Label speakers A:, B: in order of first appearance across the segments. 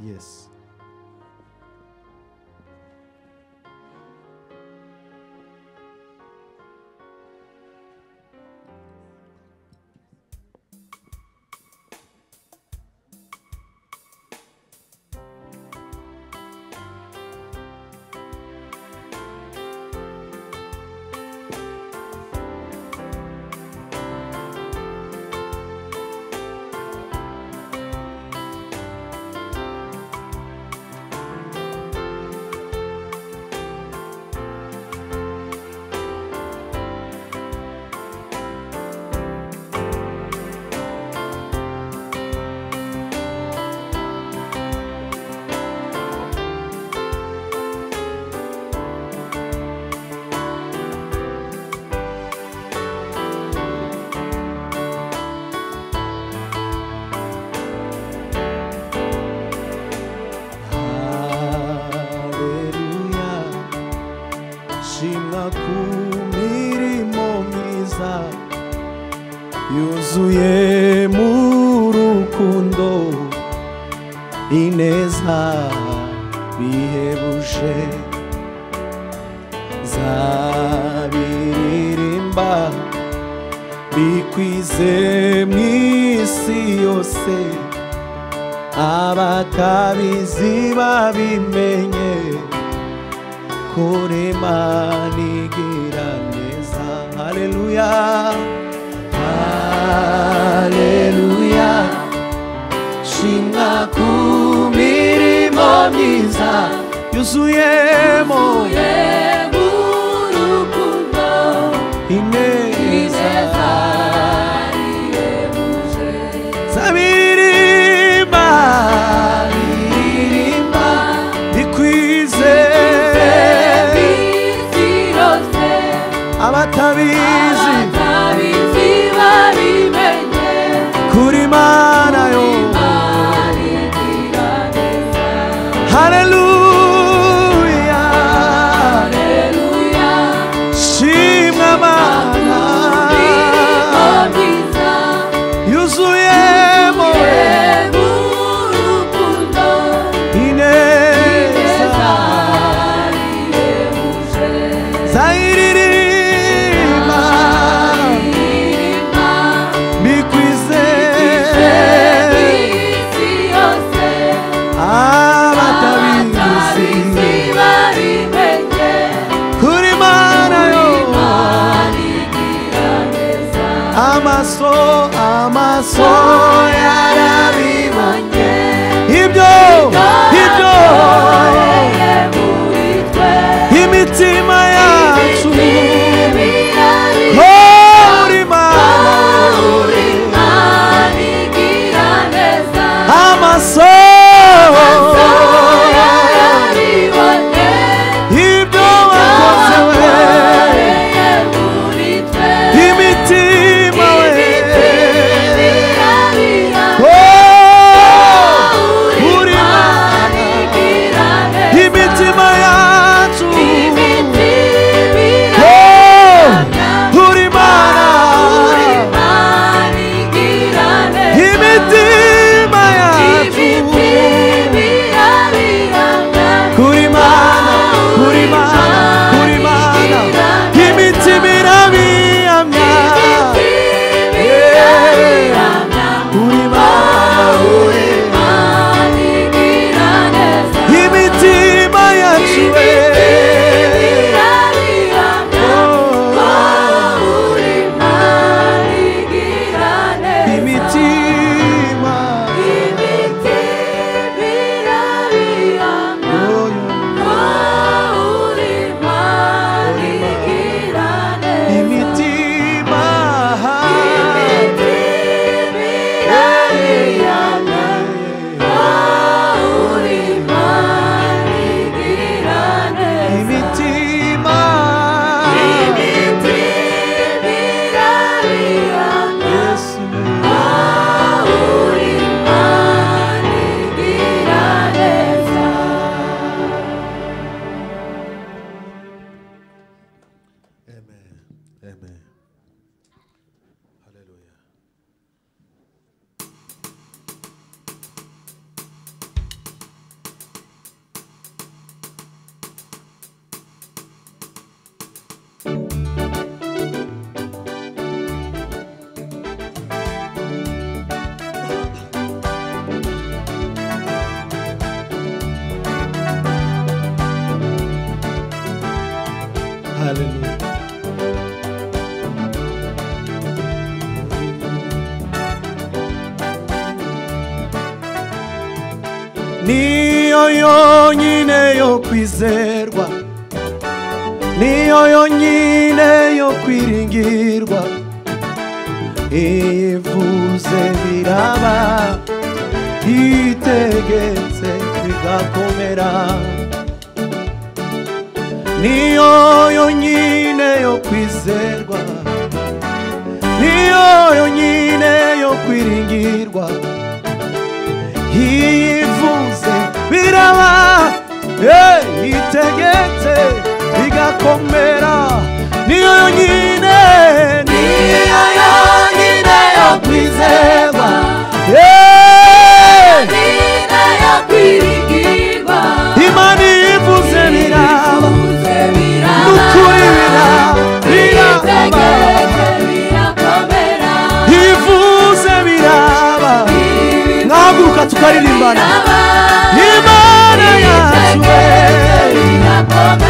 A: Yes. yuzuye mu rukundo ineza bihebuje zabiririmba bikwize mw'isi yose abatabizi babimenye kuri Imana igira neza. Haleluya, haleluya, shimwa ku mirimo myiza yuzuyemo urukundo ineza ihebuje zabiririmba bikwize abatabizi babimenye kuri Imana yo. Haleluya, haleluya, shimwa Mana yuzuyemo urukundo ineza zayiririmba bikwize abatabizi kuri Imana yo. Amaso yarabibonye ibyo imitima yacu kuri Imana igira neza. Amaso yarabibonye ibyo wakoze we imitima we niyo yonyine yo kwizerwa, niyo yonyine yo kwiringirwa, ivuze biraba, itegetse bigakomera, niyo yonyine yo kwizerwa, niyo yonyine yo kwiringirwa, ivuze biraba, itegetse bigakomera, niyo yonyine, niyo yonyine yo kwizerwa, yonyine yo kwiringirwa, Imana ivuze biraba, nukuri biraba, ivuze biraba, mwahaguruka tukaririmbana, Imana yacu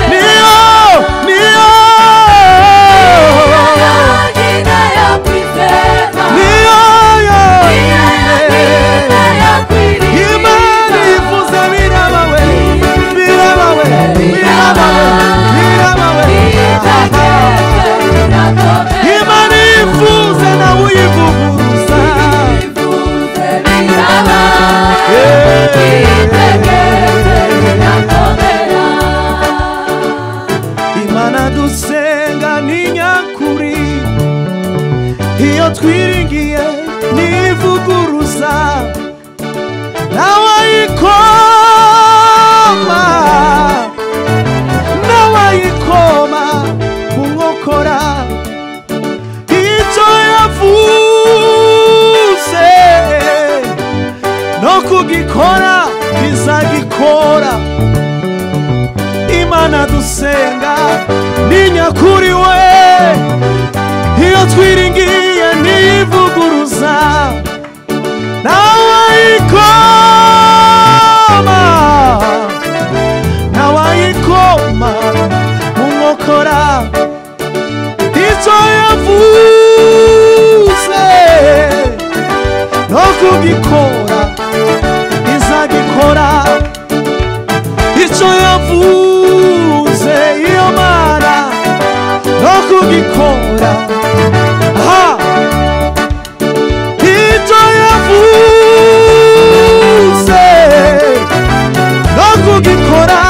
A: niyo, niyo Imana ivuze biraba we, biraba we, biraba we, biraba we, Imana ivuze nawe uyivuguruza, Imana dusenga ni nyakuri, iyo twiringiye nivuguruza, nawayikoma mu nkokora, icyo yavuze no kugikora bizagikora. Imana dusenga ni nyakuri we, iyo twiringiye nivuguruza, nawayikoma mu nkokora, icyo yavuze no kugikora izagikora, icyo yavuze iyo Mana no kugikora, icyo yavuze no kugikora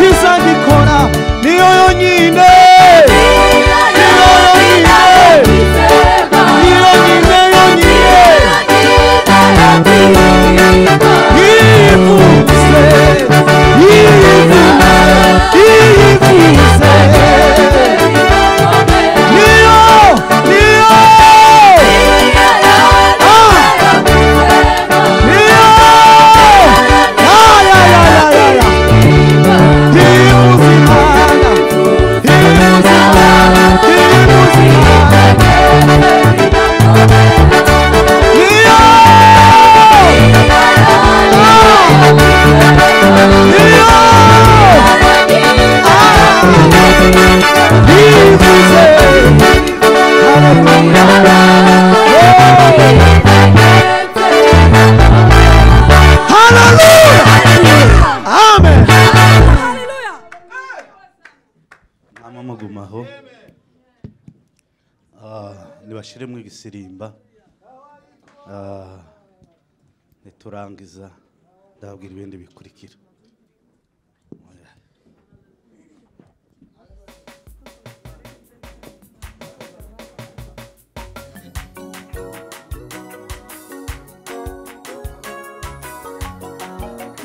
A: izagikora, niyo yonyine, niyo yonyine, niyo yonyine, yonyine ivuze, ivuze, ivuze, niyo, niyo,
B: mugumaho nibashiremo igisirimba niturangiza ndababwira ibindi bikurikira.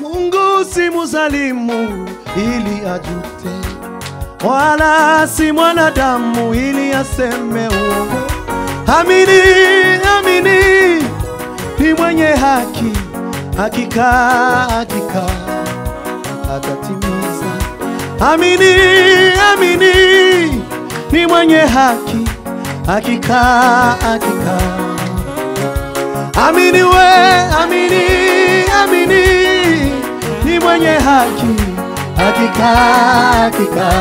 A: Mungu si mzalimu ili ajute, wala si mwanadamu ili aseme uongo. Amini, amini, ni mwenye haki, hakika, hakika atatimiza. Amini, amini, ni mwenye haki, hakika, hakika. Amini we, amini, amini, ni mwenye haki, hakika, hakika.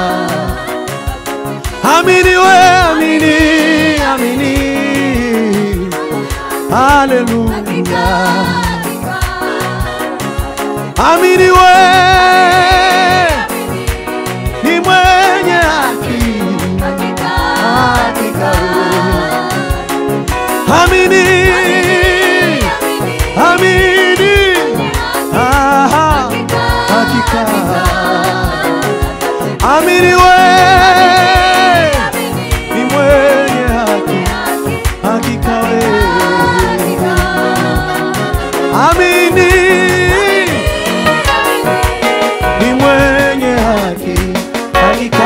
A: Amini we, amini, amini, haleluya. amini we ni mwenye haki, hakika amini, amini, hakika amini we ni mwenye haki, hakika we amini ni mwenye haki, hakika,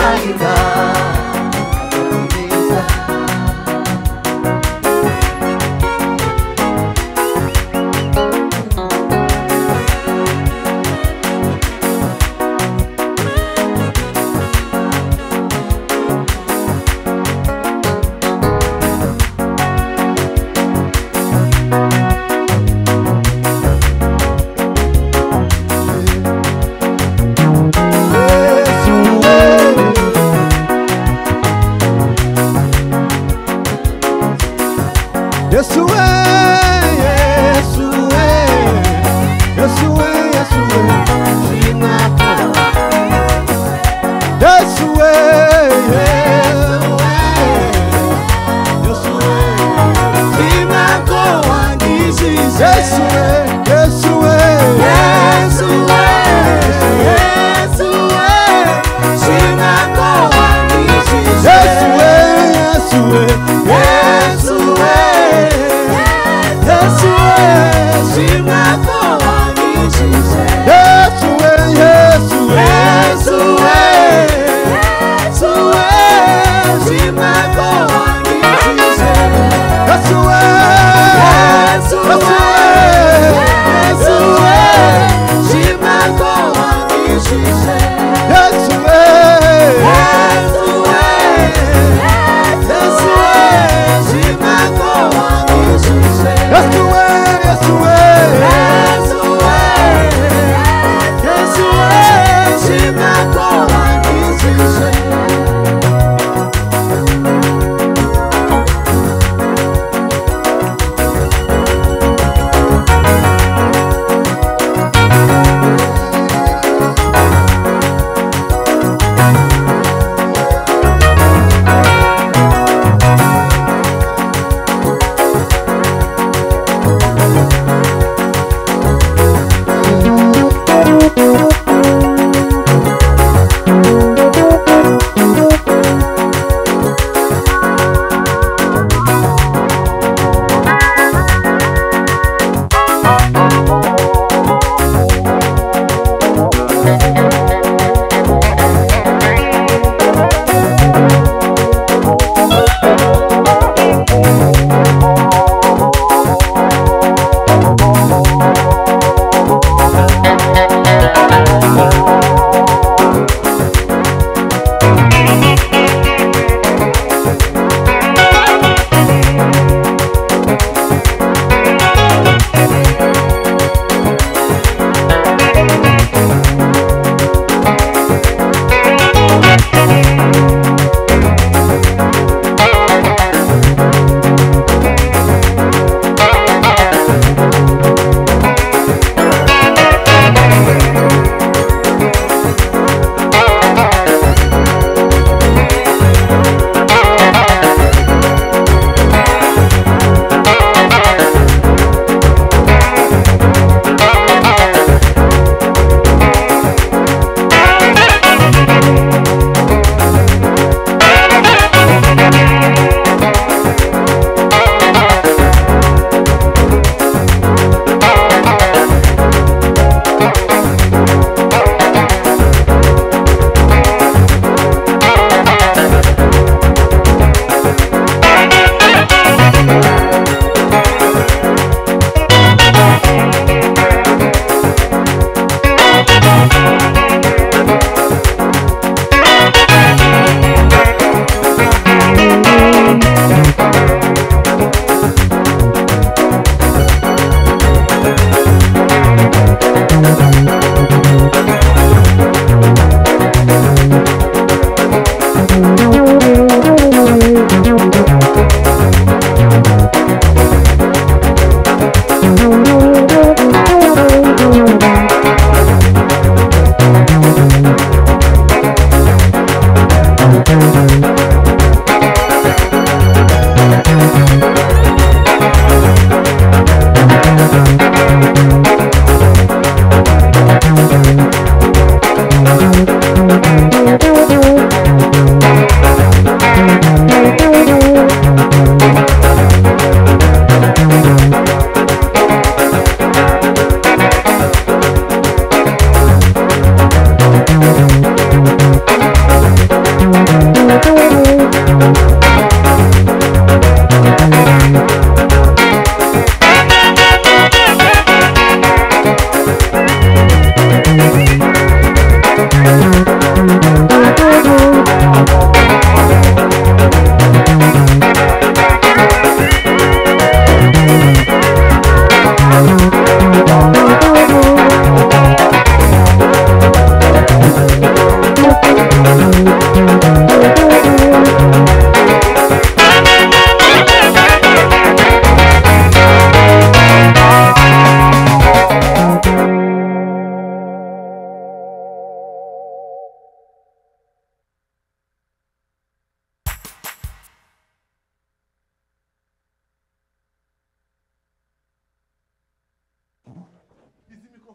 A: hakika Yesu we, Yesu we, Yesu we, Yesu we, Yesu we, Yesu we, Simako wangizi, Yesu we, Yesu we, Yesu we, Yesu we, Simako wangizi, Yesu we, Yesu we, Yesu we. Yes,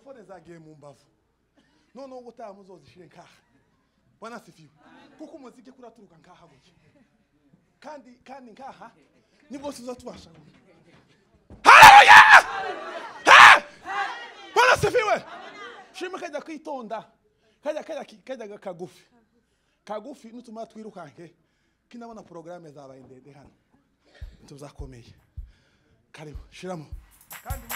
A: mikrofone zagiye mu mbavu none ubutaha muzozishire nkaha bwana sifiwe kuko umuziki kuraturuka nkaha gutya kandi nkaha nibwo tuzatubasha haleluya bwana sifiwe shima kajya kwitonda kajya kagufi nutuma twirukanke kinabona programme zabaye ndende hano tuzakomeye karibu shiramo kandi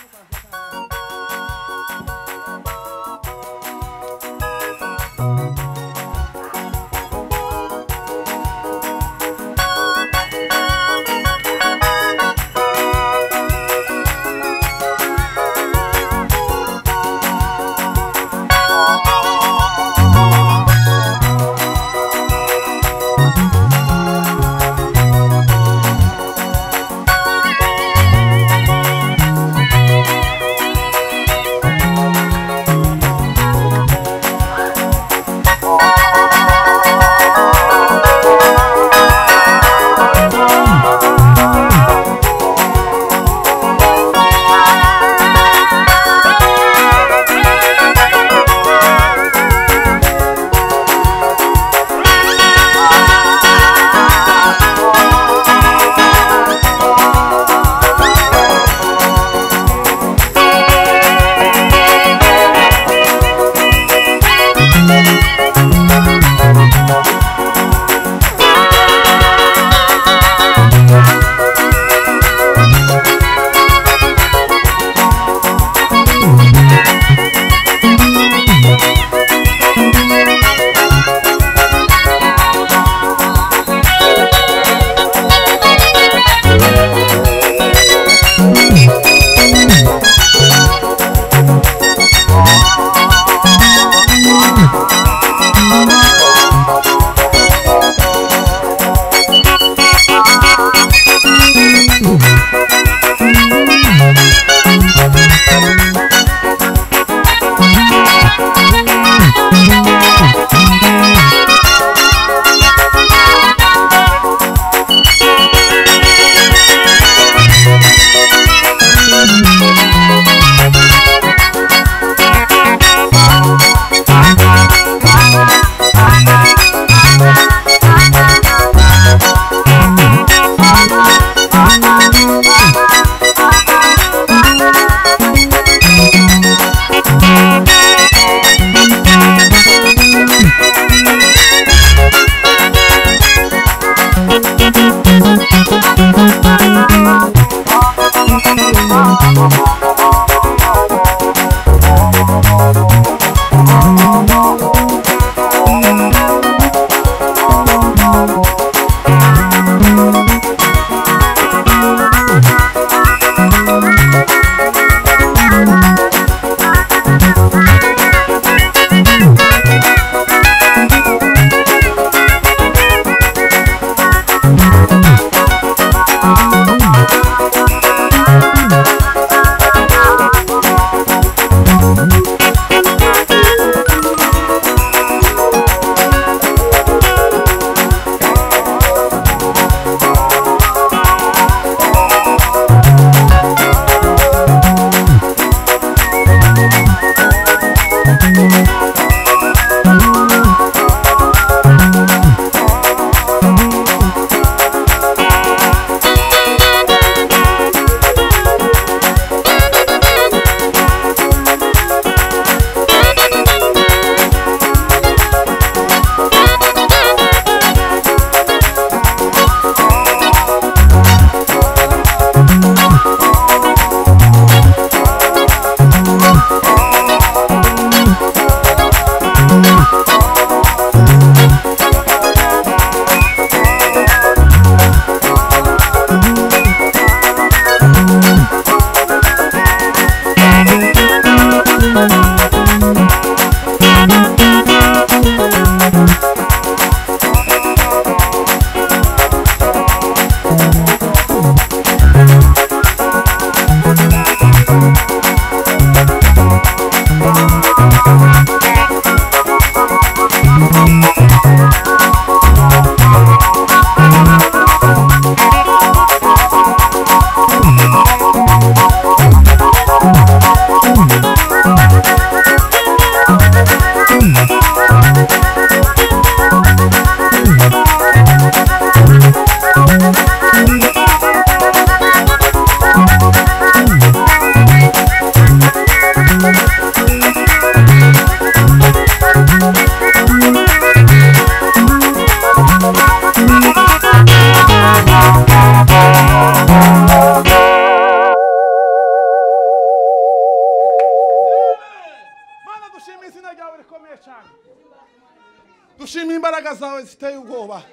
A: imbaraga zawe ziteye ubwoba.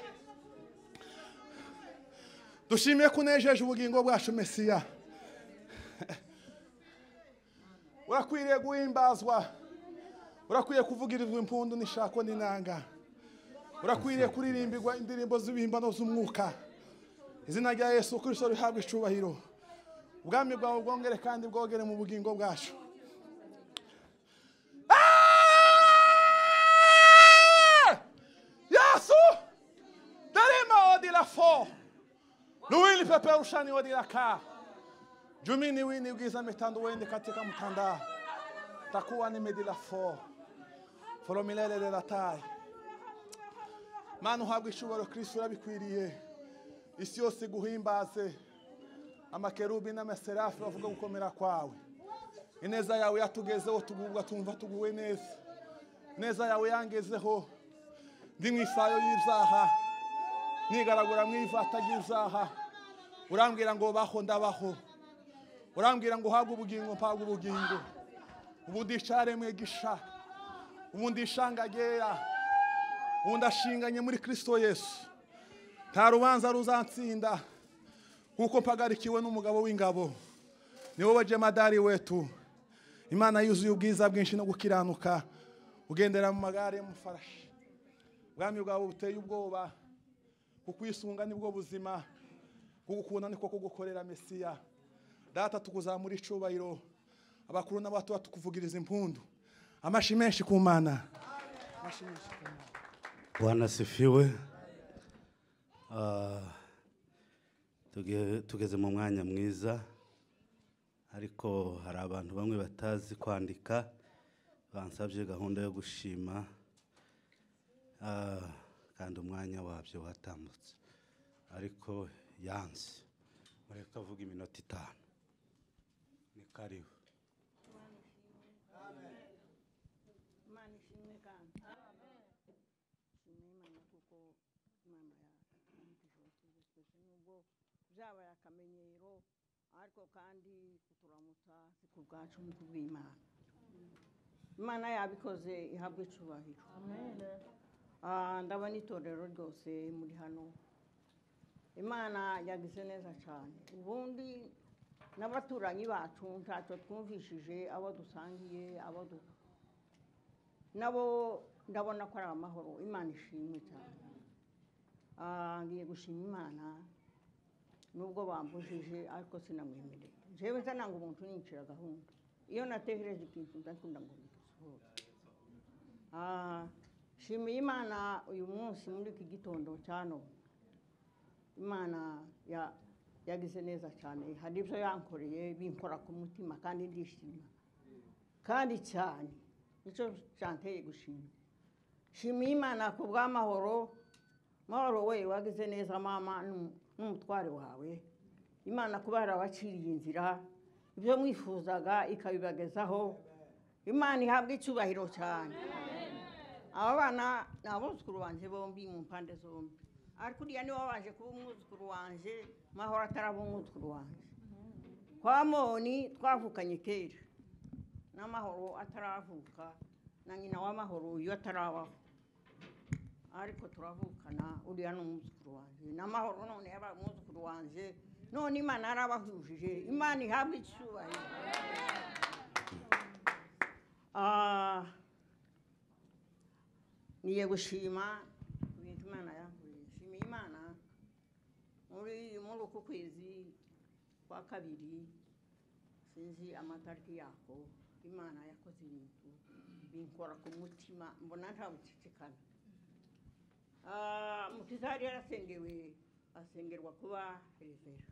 A: Dushimiye kunejeje ubugingo bwacu Mesiya. Urakwiriye guhimbazwa, urakwiye kuvugirizwa impundu n'ishako n'inanga, urakwiriye kuririmbirwa indirimbo z'ibihimbano z'umwuka. Izina rya Yesu Kristo rihabwe icubahiro. Ubwami bwawe bwongere kandi bwogere mu bugingo bwacu. Yesu darima odila fo luwili pepe ushani odila ka jumini wini ugiza mitandu wende katika mtanda takuwa nimedila fo folomilele de la tai manu habwe icubahiro Kristo urabikwiriye. Isi yose guhimbaze, amakerubi n'amaserafi bavuga gukomera kwawe. Ineza yawe yatugezeho tugubwa tumva tuguwe neza. Ineza yawe yangezeho ndi mwisayo y'ibyaha, nigaragura mwivata ry'ibyaha. Urambwira ngo baho ndabaho, urambwira ngo habwe ubugingo mpabwe ubugingo. Ubu ndicare mwegisha, ubu ndishangagera, ubu ndashinganye muri Kristo Yesu. Nta rubanza ruzantsinda kuko mpagarikiwe n'umugabo w'ingabo. Ni wowe jemadari wetu, Imana yuzuye ubwiza bwinshi no gukiranuka, ugendera mu magare y'umufarashi. Ubwami bwawe buteye ubwoba, kukwisunga nibwo buzima, kugukunda niko kugukorera Mesiya. Data tukuzamura icubahiro, abakuru n'abato tukuvugiriza impundu. Amashi menshi ku Mana.
B: Bwana sifiwe. Tugeze mu mwanya mwiza, ariko hari abantu bamwe batazi kwandika bansabye gahunda yo gushima, kandi umwanya wabyo watambutse, ariko yanze mureka avuga iminota 5. Ni karibu.
C: Byaba yakamenyero ariko kandi kuturamutsa sikubwacu mu kubw'Imana. Imana yabikoze ihabwe icubahiro. Amen. Ndabona itorero ryose muri hano. Imana yagize neza cyane. Ubundi n'abaturanyi bacu ntacyo twumvishije, abo dusangiye, nabo ndabona ko ari amahoro. Imana ishimwe cyane. Ngiye gushima Imana nubwo bambujije ariko sinamwemereye. Jewe nzananga umuntu nincira gahunda. Iyo natekereje ikintu ndakunda ngo bisohoke. Shimiye Imana uyu munsi muri iki gitondo cyano. Imana yagize neza cyane. Hari ibyo yankoreye binkora ku mutima kandi ndishima. Kandi cyane nicyo cyanteye gushima. Shimiye Imana ku bw'amahoro. Mahoro we wagize neza mama n'umutware wawe. Imana kubara abaciriye inzira, ibyo mwifuzaga ikabibagezaho. Imana ihabwe icubahiro cyane. Aba bana n'abuzukuru banje bombi mu mpande zombi, ariko uriya niwe wabanje kuba umwuzukuru wanje, Mahoro ataraba umwuzukuru wanje. Kwa Moni twavukanye kera, n'Amahoro ataravuka, na nyina wa Mahoro uyu atarabaho, ariko turavukana. Uriya n'umwuzukuru wanje, n'Amahoro none yaba umwuzukuru wanje, none Imana yarabahujije. Imana ihabwe icubahiro. Niye gushima ibintu Imana yankoreye. Shimiye Imana muri uku kwezi kwa kabiri, sinzi amatariki yako, Imana yakoze ibintu binkora ku mutima, mbona nta bucicikana. Mukizari asengerwa kuba revera.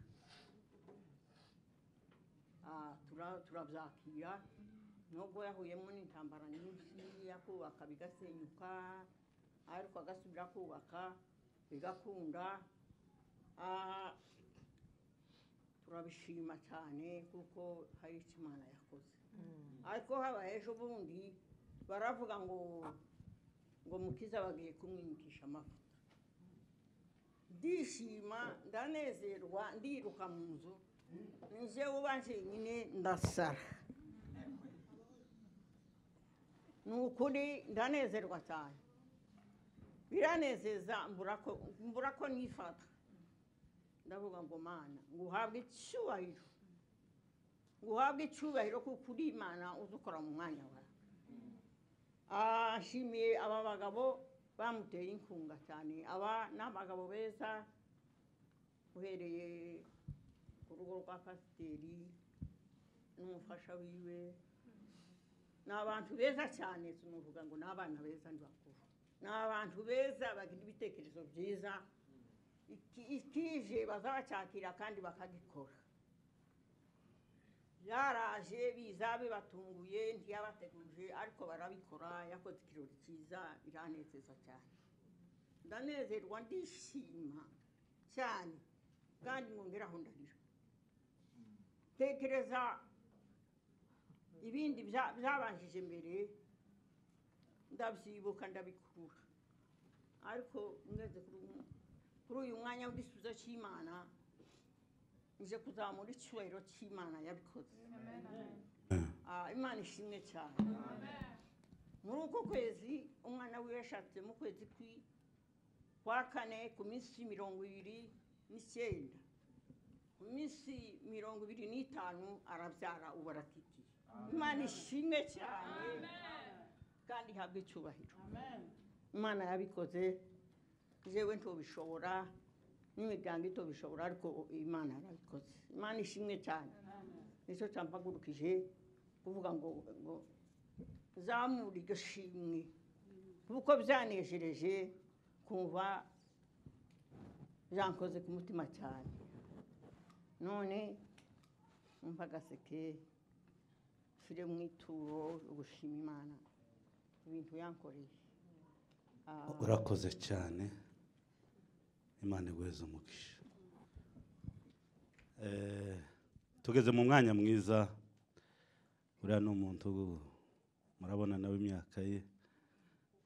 C: Turabyakira nubwo yahuyemo n'intambara nyinshi, yakubaka bigasenyuka ariko agasubira kubaka bigakunda. Turabishima cyane kuko hari icyo Imana yakoze. Ariko haba ejo bundi baravuga ngo Mukiza bagiye kumwimikisha amavuta. Ndishima, ndanezerwa, ndiruka mu nzu, nije ubanje nyine ndasara. Nukuri ndanezerwa cyane. biranezeza mbura ko nifata ndavuga ngo mana nguhabwe icyubahiro kuko uri Imana uzukora mu mwanya wawe. Ashimiye aba bagabo bamuteye inkunga cyane, aba n'abagabo beza uhereye ku rugo rwa pasiteri n'umufasha wiwe, ni abantu beza cyane. Tunuvuga ngo ni abana beza ntibakuru, ni abantu beza bagira ibitekerezo byiza, ikije bazacyakira kandi bakagikora. Yaraje biza bibatunguye ntiyabateguje ariko barabikora, yakoze ikirori cyiza, biranezeza cyane. Ndanezerwa ndishima cyane kandi mwongeraho ndarira. Tekereza ibindi byabanjije mbere ndabyibuka ndabikurura, ariko mweze kuri uyu mwanya w'igisubizo cy'Imana nje kuzamura icyubahiro cy'Imana yabikoze. Imana ishimwe cyane. Muri uko kwezi umwana we yashatse mu kwezi kwa kane ku minsi 29, ku minsi 25 arabyara ubu aratitiye. Imana ishimwe cyane kandi habwe icyubahiro. Imana yabikoze, jewe ntobishobora n'imiryango itobishobora ariko Imana yarabikoze. Imana ishimwe cyane. Nicyo cyampagurukije kuvuga ngo zamura iryo shimwe kuko byanejereje kumva byankoze ku mutima cyane. None umva gaseke fire mu ituro ugushima Imana ibintu yankoreye.
B: Urakoze cyane, Imana iguheze umugisha. Tugeze mu mwanya mwiza. Uriya ni umuntu murabona nawe imyaka ye,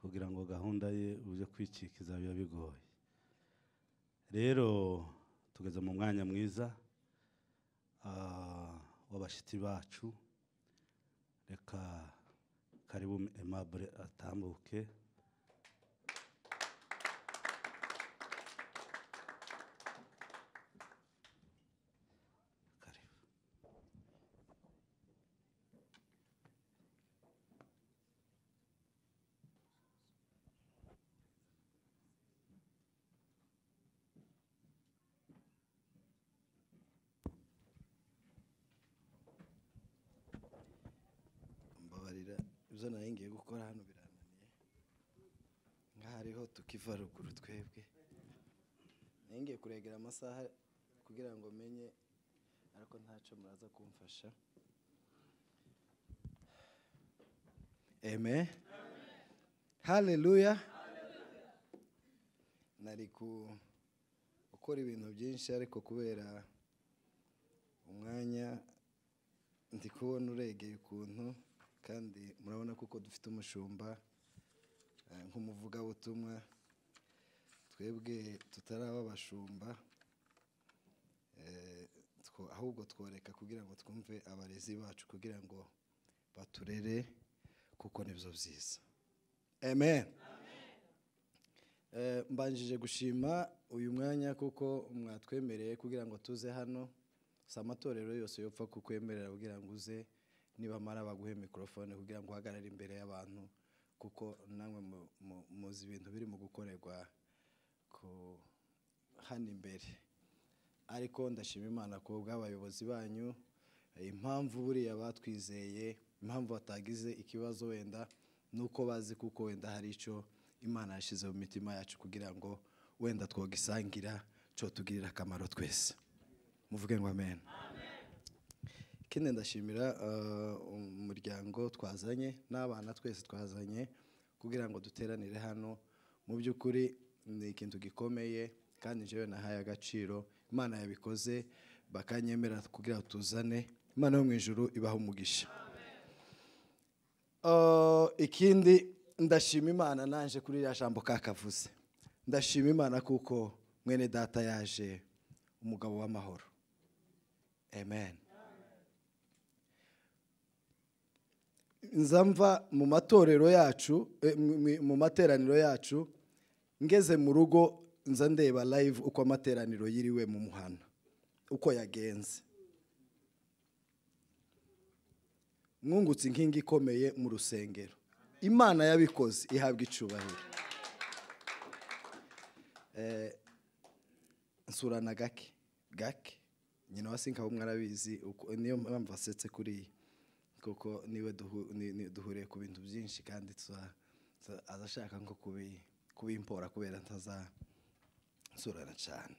B: kugira ngo gahunda ye uje kwikikiza biba bigoye. Rero tugeze mu mwanya mwiza w'abashitsi bacu. Reka karibu Aimable atambuke.
D: Ibyo nari ngiye gukora hano birananiye, nk'ahariho tukiva ruguru twebwe. Nari ngiye kuregera amasaha kugira ngo menye, ariko ntacyo muraza kumfasha. Amen. Haleluya. Nari gukora ibintu byinshi ariko kubera umwanya ndi kubona uregeye ukuntu, kandi murabona kuko dufite umushumba nk'umuvugabutumwa, twebwe tutaraba abashumba, ahubwo tworeka kugira ngo twumve abarezi bacu kugira ngo baturere kuko nibyo byiza. Amen. Mbanjije gushima uyu mwanya kuko mwatwemereye kugira ngo tuze hano. Si amatorero yose yopfa kukwemerera kugira ngo uze nibamara baguhe mikrofone kugira ngo uhagarare imbere y'abantu, kuko namwe muzi ibintu biri mu gukorerwa hano imbere. Ariko ndashima Imana ko bw'abayobozi banyu, impamvu buriya batwizeye, impamvu batagize ikibazo wenda nuko bazi kuko wenda hari icyo Imana yashyize mu mitima yacu kugira ngo wenda twogisangira cyo tugirira akamaro twese. Muvuge ngo amen. Kindi ndashimira umuryango twazanye n'abana twese twazanye kugira ngo duteranire hano. Mu by'ukuri ni ikintu gikomeye kandi njyewe nahaye agaciro. Imana yabikoze bakanyemera kugira ngo tuzane. Imana yo mu ijuru ibaha umugisha. Ikindi ndashima Imana nanje kuri ya jambo kakavuze. Ndashima Imana kuko mwene data yaje umugabo w'amahoro. Amen. Nzamva mu matorero yacu, mu materaniro yacu, ngeze mu rugo nza ndeba live uko amateraniro yiriwe mu muhana uko yagenze, mwungutse inkingi ikomeye mu rusengero. Imana yabikoze ihabwa icubahiro. Nsurana gake nyina wasinka mwarabizi niyo mpamvu asetse kuri kuko niwe duhuriye ku bintu byinshi kandi azashaka nko kubimpora kubera nsurana cyane,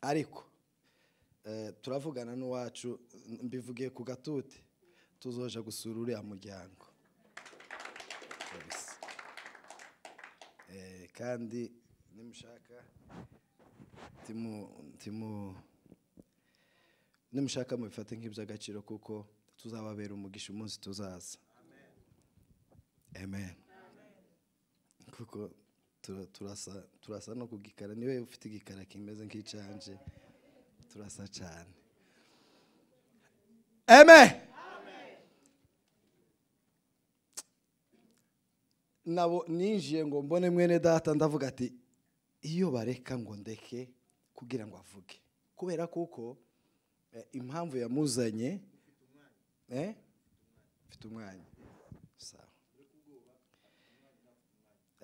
D: ariko turavugana n'uwacu mbivugiye ku gatuti tuzoja gusura uriya muryango kandi nimushaka nimushaka mubifate nk'iby'agaciro kuko tuzababera umugisha umunsi tuzaza. Amen. Kuko turasa no kugikara, niwe ufite igikara kimeze nk'icanje, turasa cyane. Amen. Nabo ninjiye ngo mbone mwene data ndavuga ati iyo bareka ngo ndeke kugira ngo avuge, kubera kuko impamvu yamuzanye mfite umwanya. Sawa.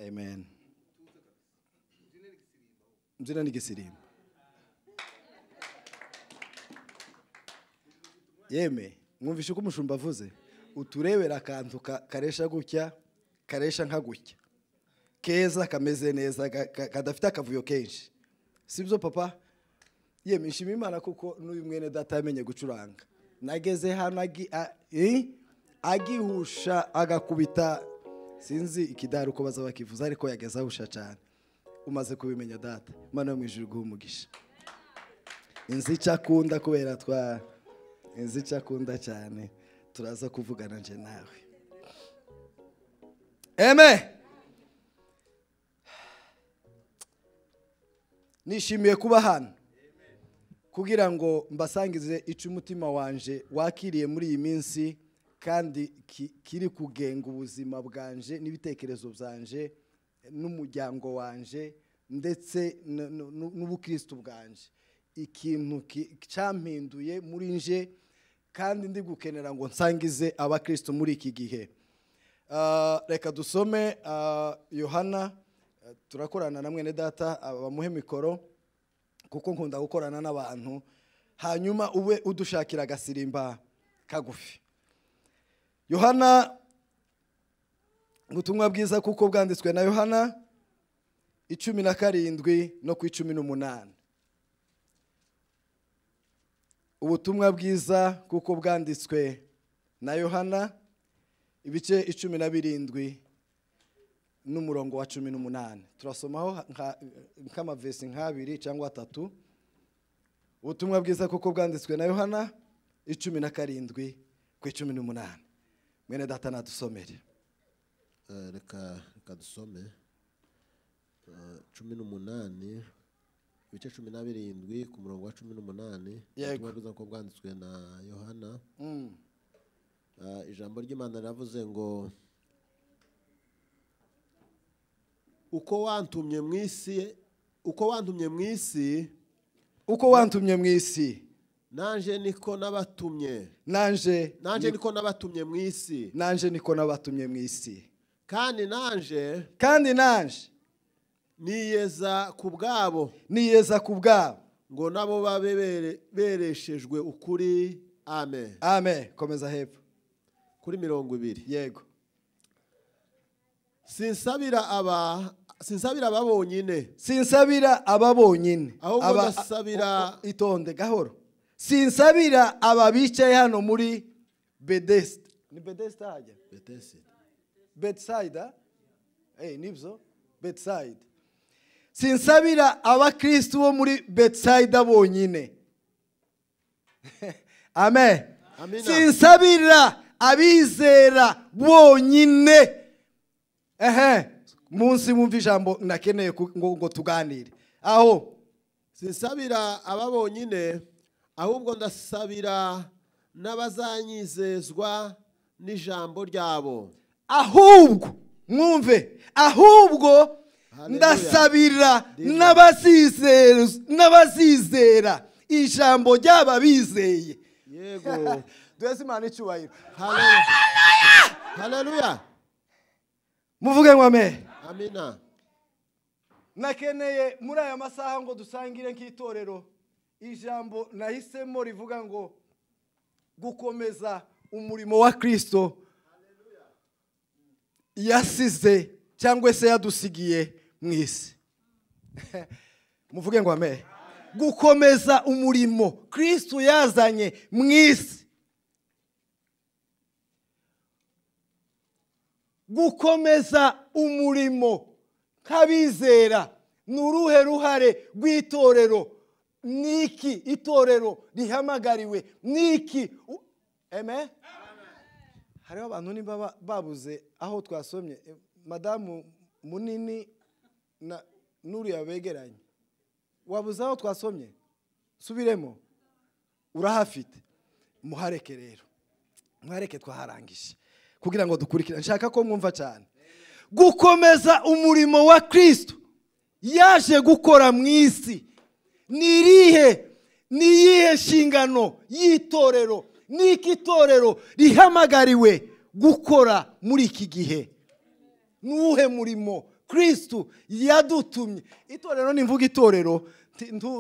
D: Amen. Nzina nigisirimba. Yeme, mwumvishe uko umushumba avuze, uturebera akantu karesha gutya, karesha nka gutya, keza kameze neza, kadafite akavuyo kenshi. Sibyo papa? Yeme, nshima Imana kuko n'uyu mwene data yamenye gucuranga. Nageze hano agihusha agakubita, sinzi ikidari uko baza bakivuza, ariko yageze ahusha cyane. Umaze kubimenya data, Imana yo mu ijuru iguhe umugisha. Inzi cyakunda kubera inzi cyakunda cyane, turaza kuvugana nje nawe. Amen. Nishimiye kuba hano kugira ngo mbasangize icyo umutima wanje wakiriye muri iyi minsi kandi kiri kugenga ubuzima bwanje n'ibitekerezo byanje n'umuryango wanje ndetse n'ubukristo bwanje. Ikintu cyampinduye muri nje kandi ndi gukenera ngo nsangize abakristo muri iki gihe. Reka dusome Yohana, turakorana na mwene data bamuhe mikoro kuko nkunda gukorana n'abantu, hanyuma ube udushakira agasirimba kagufi. Yohana, ubutumwa bwiza kuko bwanditswe na Yohana 17 no ku 18. Ubutumwa bwiza kuko bwanditswe na Yohana ibice 17 n'umurongo wa 18. Turasomaho nk'amavesi nk'abiri cyangwa 3. Ubutumwa bwiza kuko bwanditswe na Yohana 17 ku 18. Mwene data nadusomere.
E: Reka dusome 18 ibice 17 ku murongo wa 18. Ubutumwa bwiza kuko bwanditswe na Yohana. Ijambo ry'Imana riravuze ngo uko wantumye mu isi nanje niko nabatumye mu isi kandi nanje niyeza ku bwabo ngo nabo babe bereshejwe ukuri. Amen.
D: Amen. Komeza hepfo
E: kuri 20.
D: Yego.
E: Sinsabira ababonyine
D: ahubwo
E: ndasabira
D: itonde gahoro. Sinsabira ababicaye hano muri Bethesda. Ni Bethesda hajya? Bethsaida. Nibyo Bethsaida. Sinsabira abakristo bo muri Bethsaida bonyine. Amen. Sinsabira abizera bonyine. Munsi mumva ijambo nakeneye ngo tuganire. Aho
E: sinsabira ababonyine ahubwo ndasabira n'abazanyizezwa n'ijambo ryabo.
D: Ahubwo mwumve, ahubwo ndasabira n'abazizera ijambo ry'aba bizeye.
E: Yego.
D: Duheze Imana icyubahiro.
E: Haleluya.
D: Muvuge ngo amen.
E: Amina.
D: Nakeneye muri aya masaha ngo dusangire nk'itorero ijambo nahisemo rivuga ngo gukomeza umurimo wa Kristo yasize cyangwa se yadusigiye mu isi. Muvuge ngo amen. Gukomeza umurimo Kristo yazanye mu isi. Gukomeza umurimo nk'abizera ni uruhe ruhare rw'itorero? Niki itorero rihamagariwe? Niki? Amen. Hariho abantu nimba babuze aho twasomye madamu munini na nuriya begeranye. Wabuze aho twasomye? Subiremo. Urahafite. Muhareke rero. Muhareke twaharangije kugira ngo dukurikire. Nshaka ko mwumva cyane. Gukomeza umurimo wa Kristo yaje gukora mu isi. Niyihe nshingano y'itorero? Niki itorero rihamagariwe gukora muri iki gihe? Nuhe murimo Kristo yadutumye? Itorero nimvuga itorero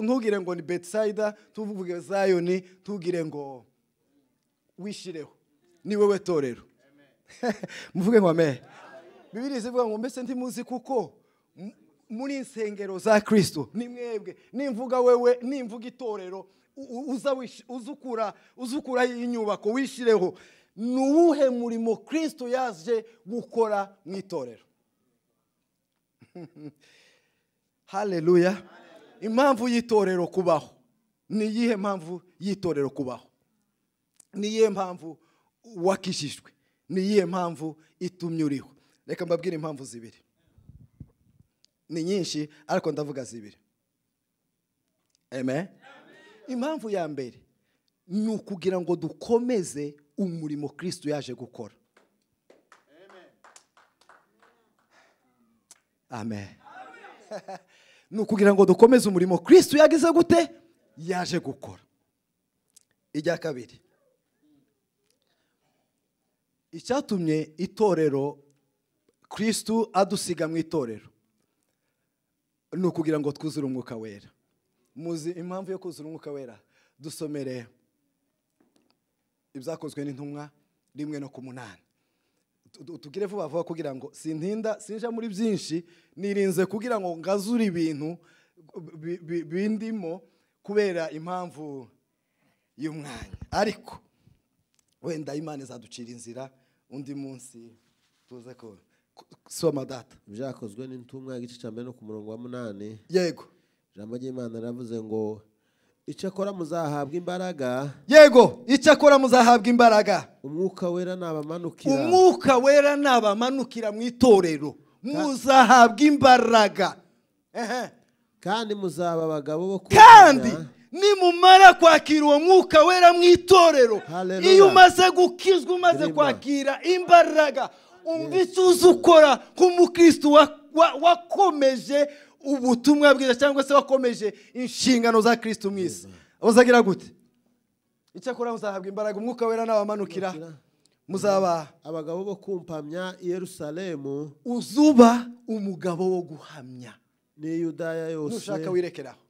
D: ntugire ngo ni Bethsaida, tuvuge Zion, tugire ngo wishireho. Ni wewe torero. Muvuge ngo amen. Bibiliya ivuga ngo mbese ntimuzi kuko muri insengero za Kristo ni mwebwe. Nimvuga wewe, nimvuga itorero, uzukura inyubako wishireho. Nuwuhe murimo Kristo yaje gukora mu itorero? Haleluya. Impamvu y'itorero kubaho. Ni iyihe mpamvu y'itorero kubaho? Ni iyihe mpamvu wakishijwe? Ni iyihe mpamvu itumye uriho? Reka mbabwire impamvu zibiri. Ni nyinshi ariko ndavuga zibiri. Amen. Impamvu ya mbere ni ukugira ngo dukomeze umurimo Kristo yaje gukora. Amen. Ni ukugira ngo dukomeze umurimo Kristo yagize gute? Yaje gukora. Ijya kabiri. Icyatumye itorero Kristo adusiga mu itorero ni ukugira ngo twuzure umwuka wera. Muzi impamvu yo kuzura umwuka wera? Dusomere ibyakozwe n'intumwa 1:8. Tugire vuba vuba kugira ngo sinja muri byinshi, nirinze kugira ngo ngazure ibintu bindimo kubera impamvu y'umwanya. Ariko wenda Imana izaducira inzira undi munsi tuze ko soma data.
E: Byakozwe n'intumwa igice cya 1:8.
D: Yego.
E: Ijambo ry'Imana ravuze ngo icyakora muzahabwa imbaraga.
D: Yego, icyakora muzahabwa imbaraga.
E: Umwuka wera nabamanukira.
D: Umwuka wera nabamanukira mu itorero. Muzahabwa imbaraga.
E: Kandi muzaba abagabo bo
D: kuhamya. Kandi nimumara kwakira uwo mwuka wera mu itorero, iyo umaze gukizwa, umaze kwakira imbaraga, umvise uzukora nk'umukristo wakomeje ubutumwa bwiza cyangwa se wakomeje inshingano za Kristo mu isi. Uzagira gute? Icyakora muzahabwa imbaraga, umwuka wera nabamanukira, muzaba
E: abagabo bo kumpamya i Yerusalemu.
D: Uzuba umugabo wo guhamya
E: ni Yudaya yose.
D: Nushaka wirekeraho.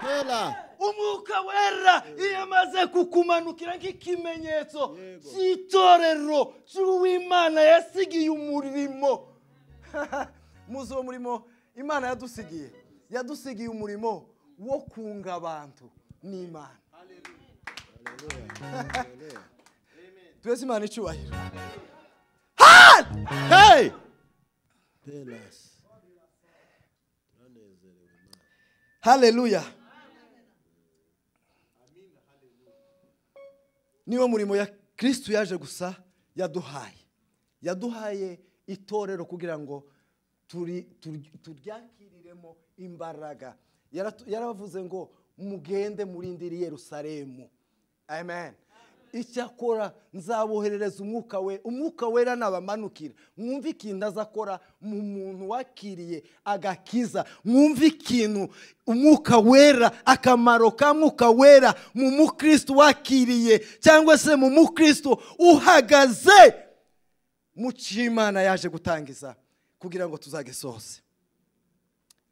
E: Haleluya.
D: Umwuka wera iyo amaze kukumanukira nk'ikimenyetso cy'itorero cy'Uwimana yasigiye umurimo. Muzi uwo murimo Imana yadusigiye umurimo wo kunga abantu n'Imana. Tuweze Imana icyubahiro. Hey! Haleluya. Niwo murimo ya Kristo yaje gusa yaduhaye itorero kugira ngo turyakiriremo imbaraga. Yaravuze ngo mugende murindire Yerusalemu. Amen. icyakora nzaboherereza umwuka wera nabamanukira mwumve ikintu azakora mu muntu wakiriye agakiza mwumve ikintu umwuka wera akamaro ka mwuka wera mu mukristo wakiriye cyangwa se mu mukristo uhagaze mu cy'Imana yaje gutangiza kugira ngo tuzagisoze.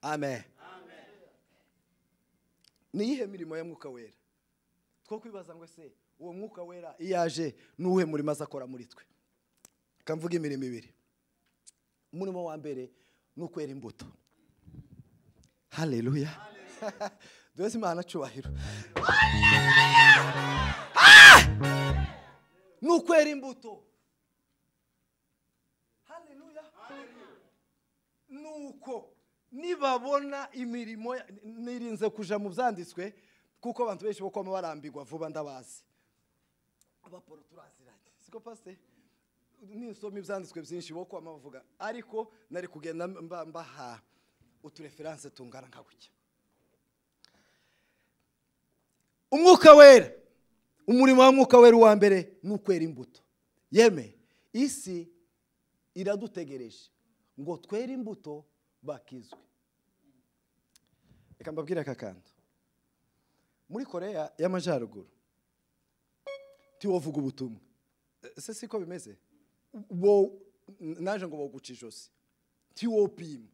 D: Amen. Niyihe mirimo ya mwuka wera? Two kwibaza ngo se uwo mwuka wera iyaje nuwe murimo azakora muri twe. Kamvuga imirimo ibiri. Umurimo wa mbere nukwera imbuto. Haleluya. Duheze Imana cyubahiro. Nukwera imbuto. Haleluya. Nuko nibabona imirimo nirinze kuja mu byanditswe kuko abantu benshi bo kwama barambirwa vuba ndabazi. Abaporo turaziranye siko pastor nisoma ibyanditswe byinshi bo kwama bavuga ariko nari kugenda mbaha utureference tungana nka gutya. Umwuka wera, umurimo wa mwuka wera wa mbere nukwera imbuto. Yeme isi iradutegereje ngo twere imbuto bakizwe. Reka mbabwire aka kantu. Muri Korea y'Amajyaruguru tiwovuga ubutumwa. Se siko bimeze? Bo naje ngo boguca ijosi. Tiwopima.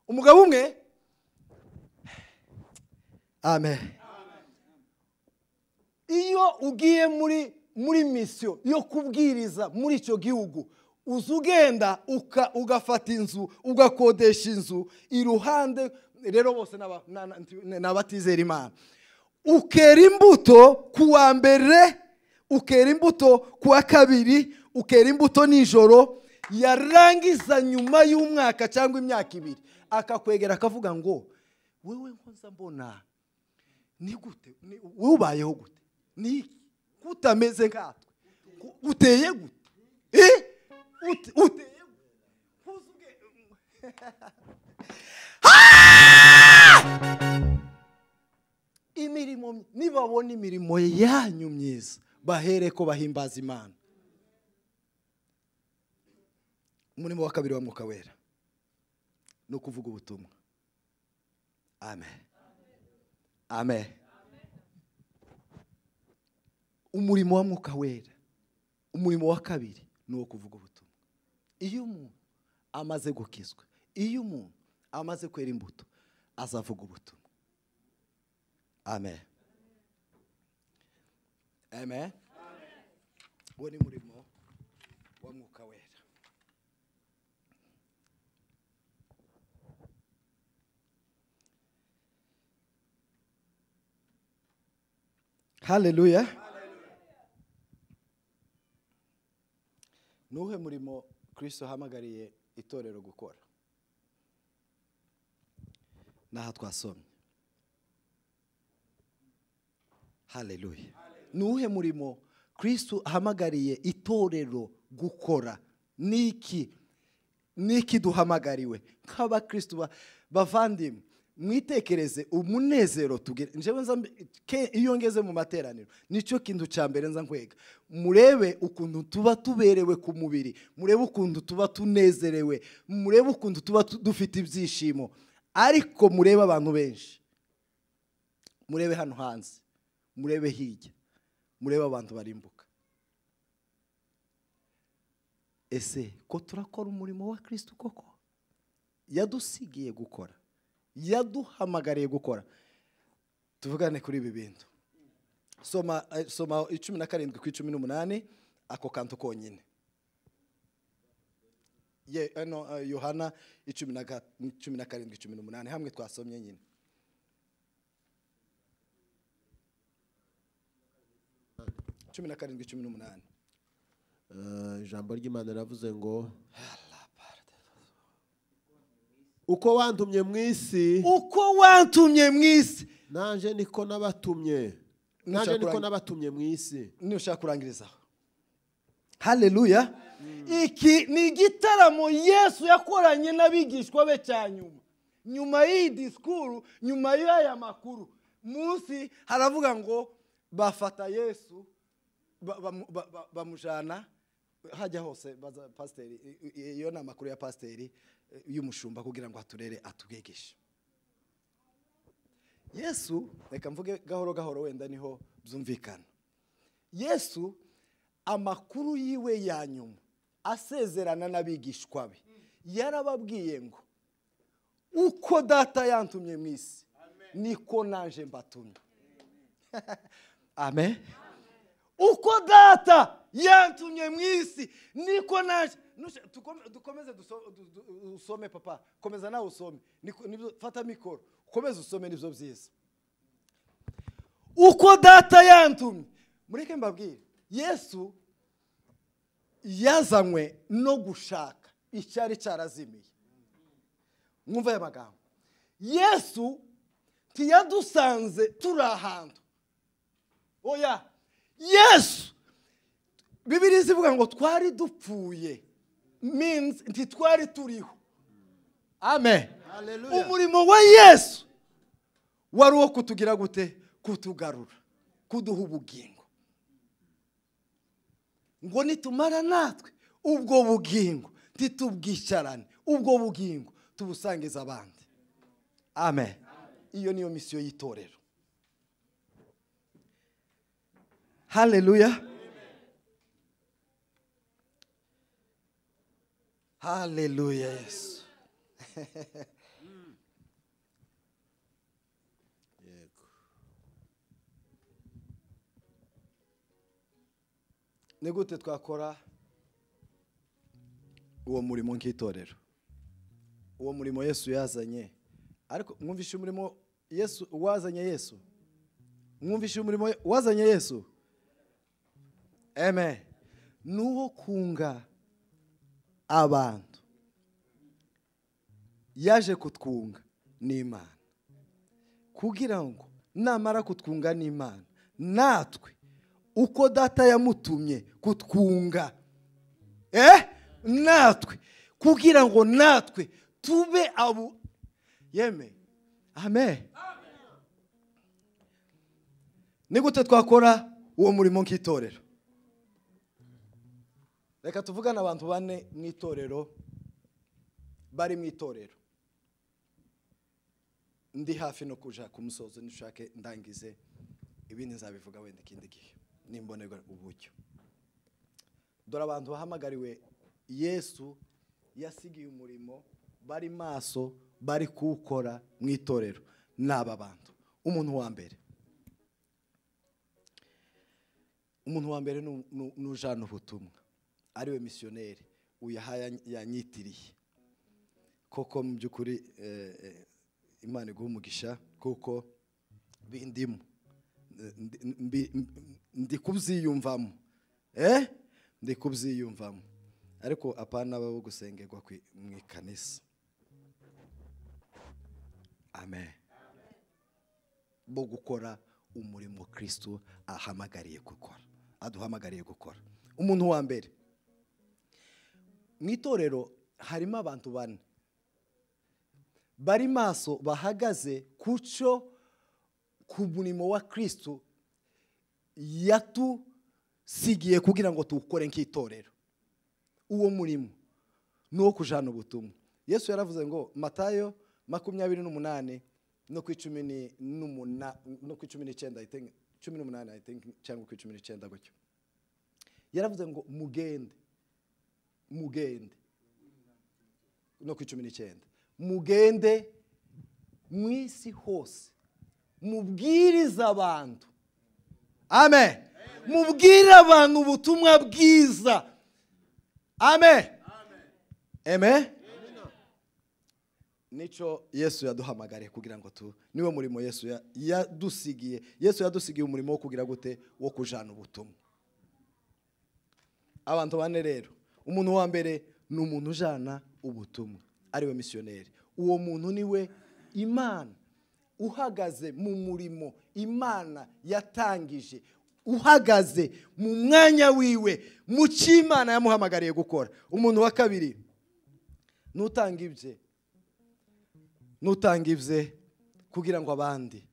D: Umugabo umwe. Amen. Iyo ugiye muri mission yo kubwiriza muri icyo gihugu uzugenda ugafata inzu ugakodesha inzu iruhande rero bose nabatizera Imana ukera imbuto kuwa mbere ukera imbuto kuwa kabiri ukera imbuto nijoro yarangiza nyuma y'umwaka cyangwa imyaka ibiri akakwegera akavuga ngo wewe nkoza mbona ni gute wowe ubayeho gute ni kutameze nkatwe uteye gute uteye kuzuge imirimo nibabona imirimo yanyu myiza bahere ko bahimbaza Imana. Umurimo wa kabiri wa mwuka wera no kuvuga ubutumwa. Amen. Amen. Umurimo wa mwuka wera, umurimo wa kabiri ni uwo kuvuga ubutumwa. Iyo umuntu amaze gukizwa, iyo umuntu amaze kwera imbuto azavuga ubutumwa. Amen. Amen. Uwo ni umurimo wa mwuka wera. Haleluya. Nuhe murimo Kristo hamagariye itorero gukora. Naha twasomye. Haleluya. Nuhe murimo Kristo hamagariye itorero gukora. Niki duhamagariwe nk'aba Kristo bavandimwe. Mwitekereze umunezero tugire njewe nza iyo ngeze mu materaniro nicyo kintu cyambere nza nkwega murebe ukuntu tuba tuberewe ku mubiri murebe ukuntu tuba tunezerewe murebe ukuntu tuba dufite ibyishimo ariko murebe abantu benshi murebe hano hanze murebe hirya murebe abantu barimbuka. Ese ko turakora umurimo wa Kristo koko yadusigiye gukora yaduhamagariye gukora. Tuvugane kuri ibi bintu. Soma 17:18 ako kantu konyine. Yohana 17:18 hamwe twasomye nyine.
E: Ijambo ry'Imana riravuze ngo uko wantumye mu isi nanje niko nabatumye mu isi.
D: Nushaka kurangiriza. Haleluya. Iki ni igitaramo Yesu yakoranye n'abigishwa be cyanyuma. nyuma y'iyi disikuru, nyuma y'aya makuru, munsi haravuga ngo bafata Yesu bamujana hajya hose baza pasiteri, iyo ni amakuru ya pasiteri y'umushumba kugira ngo aturere atubwigishe. Yesu, reka mvuge gahoro gahoro wenda niho byumvikana. Yesu amakuru yiwe ya nyuma asezerana n'abigishwa be yarababwiye ngo uko data yantumye mu isi niko naje mbatumye. Amen. Uko data yantumye mu isi niko naje. Dukomeze dusome papa, komeza nawe usome, fata mikoro komeza usome, nibyo byiza. Uko data yantumye, mureke mbabwire, Yesu yazanywe no gushaka icyari cyarazimiye. Mwumva aya magambo. Yesu tiyadusanze turi ahantu. Oya, Yesu Bibiliya ivuga ngo twari dupfuye, means ntitwari turiho. Amen.
E: Hallelujah.
D: Umurimo wa Yesu wari wo kutugira gute? Kutugarura, kuduha ubugingo. Ngo nitumara natwe ubwo bugingo ntitubwicarane, ubwo bugingo tubusangiza abandi. Amen. Iyo niyo misiyo y'itorero. Hallelujah. Hallelujah. Yes.
E: Yego.
D: Ni gute twakora uwo murimo nk'itorero? Uwo murimo Yesu yazanye. Ariko mwumvishe umurimo Yesu wazanye Yesu? Mwumvishe umurimo wazanye Yesu? Amen. Nuwo kunga abantu. Yaje kutwunga n'Imana. Kugira ngo namara kutwunga n'Imana, natwe uko data yamutumye kutwunga, natwe kugira ngo natwe tube abo. Yeme. Amen. Ni gute twakora uwo murimo nk'itorero? Reka tuvugane abantu bane mu itorero, bari mu itorero. Ndi hafi no kuja ku musozo, nishake ndangize, ibindi nzabivuga wenda ikindi gihe nimbonerwa uburyo. Dore abantu bahamagariwe Yesu yasigiye umurimo, bari maso, bari kuwukora mu itorero, n'aba bantu. Umuntu wa mbere n'ujana ubutumwa, ariwe misiyoneri uyaha yanyitiriye. Koko mu by'ukuri Imana iguha umugisha, kuko bindimo ndi kubyiyumvamo, ndi kubyiyumvamo, ariko apana babo gusengerwa mu ikanisa. Amen. Bo gukora umurimo Kristo ahamagariye gukora, aduhamagariye gukora. Umuntu wa mbere mu itorero harimo abantu bane bari maso, bahagaze kuco ku murimo wa Kristo yatusigiye kugira ngo tuwukore nk'itorero. Uwo murimo nuwo kujana ubutumwa. Yesu yaravuze ngo Matayo 28 no ku 18 no ku 19 I think 18 I think cyangwa ku 19 gutyo. Yaravuze ngo mugende no ku 19 mugende mwisi hose mubwiriza abantu. Amen. Mubwira abantu ubutumwa bwiza. Amen. Amen. Nico Yesu yaduhamagariye kugira ngo niwe murimo Yesu yadusigiye. Yesu yadusigiye umurimo wo kugira gute? Wo kujana ubutumwa. Abantu bane rero, umuntu wa mbere ni umuntu ujana ubutumwa, ariwe misiyoneri. Uwo muntu niwe Imana uhagaze mu murimo Imana yatangije, uhagaze mu mwanya wiwe mu cy'Imana yamuhamagariye gukora. Umuntu wa kabiri nutanga ibye nutanga ibye kugira ngo abandi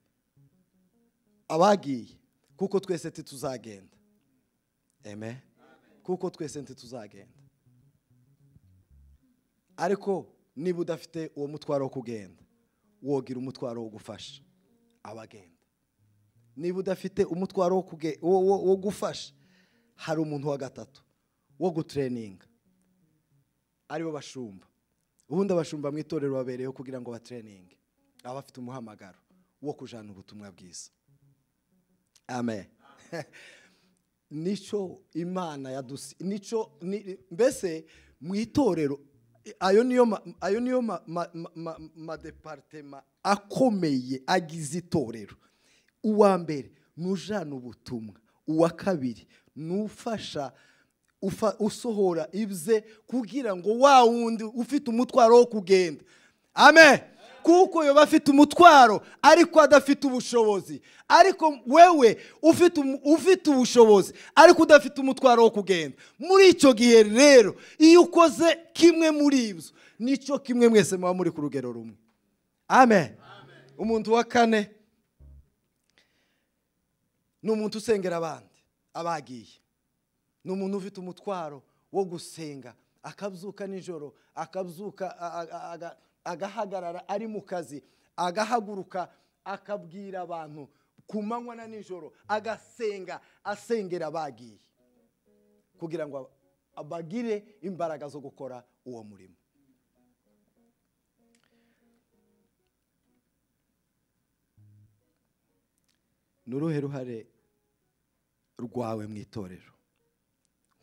D: abagiye, kuko twese ntituzagenda. Amen. Kuko twese ntituzagenda. Ariko niba udafite uwo mutwaro wo kugenda, wogira umutwaro wo gufasha abagenda. Niba udafite umutwaro wo gufasha, hari umuntu wa gatatu wo gutraininga, aribo bashumba. Ubundi abashumba mu itorero babereyeho kugira ngo batraininge abafite umuhamagaro wo kujana ubutumwa bwiza. Amen. Nico Imana yadusi, nico mbese mu itorero ayo niyo ma departement akomeye agize itorero. Uwa mbere nujana ubutumwa, uwa kabiri nufasha usohora ibye kugira ngo wa wundi ufite umutwaro wo kugenda. Amen. Kuko yo bafite umutwaro ariko adafite ubushobozi, ariko wewe ufite ubushobozi ariko udafite umutwaro wo kugenda. Muri icyo gihe rero iyo ukoze kimwe muri ibyo, nico kimwe mwese muba muri ku rugero rumwe. Amen. Umuntu wa kane ni umuntu usengera abandi abagiye. Ni umuntu ufite umutwaro wo gusenga, akabyuka nijoro, akabyuka agahagarara ari mu kazi, agahaguruka akabwira abantu ku manywa na nijoro, agasenga asengera abagiye kugira ngo bagire imbaraga zo gukora uwo murimo. Nuruhe ruhare rwawe mu itorero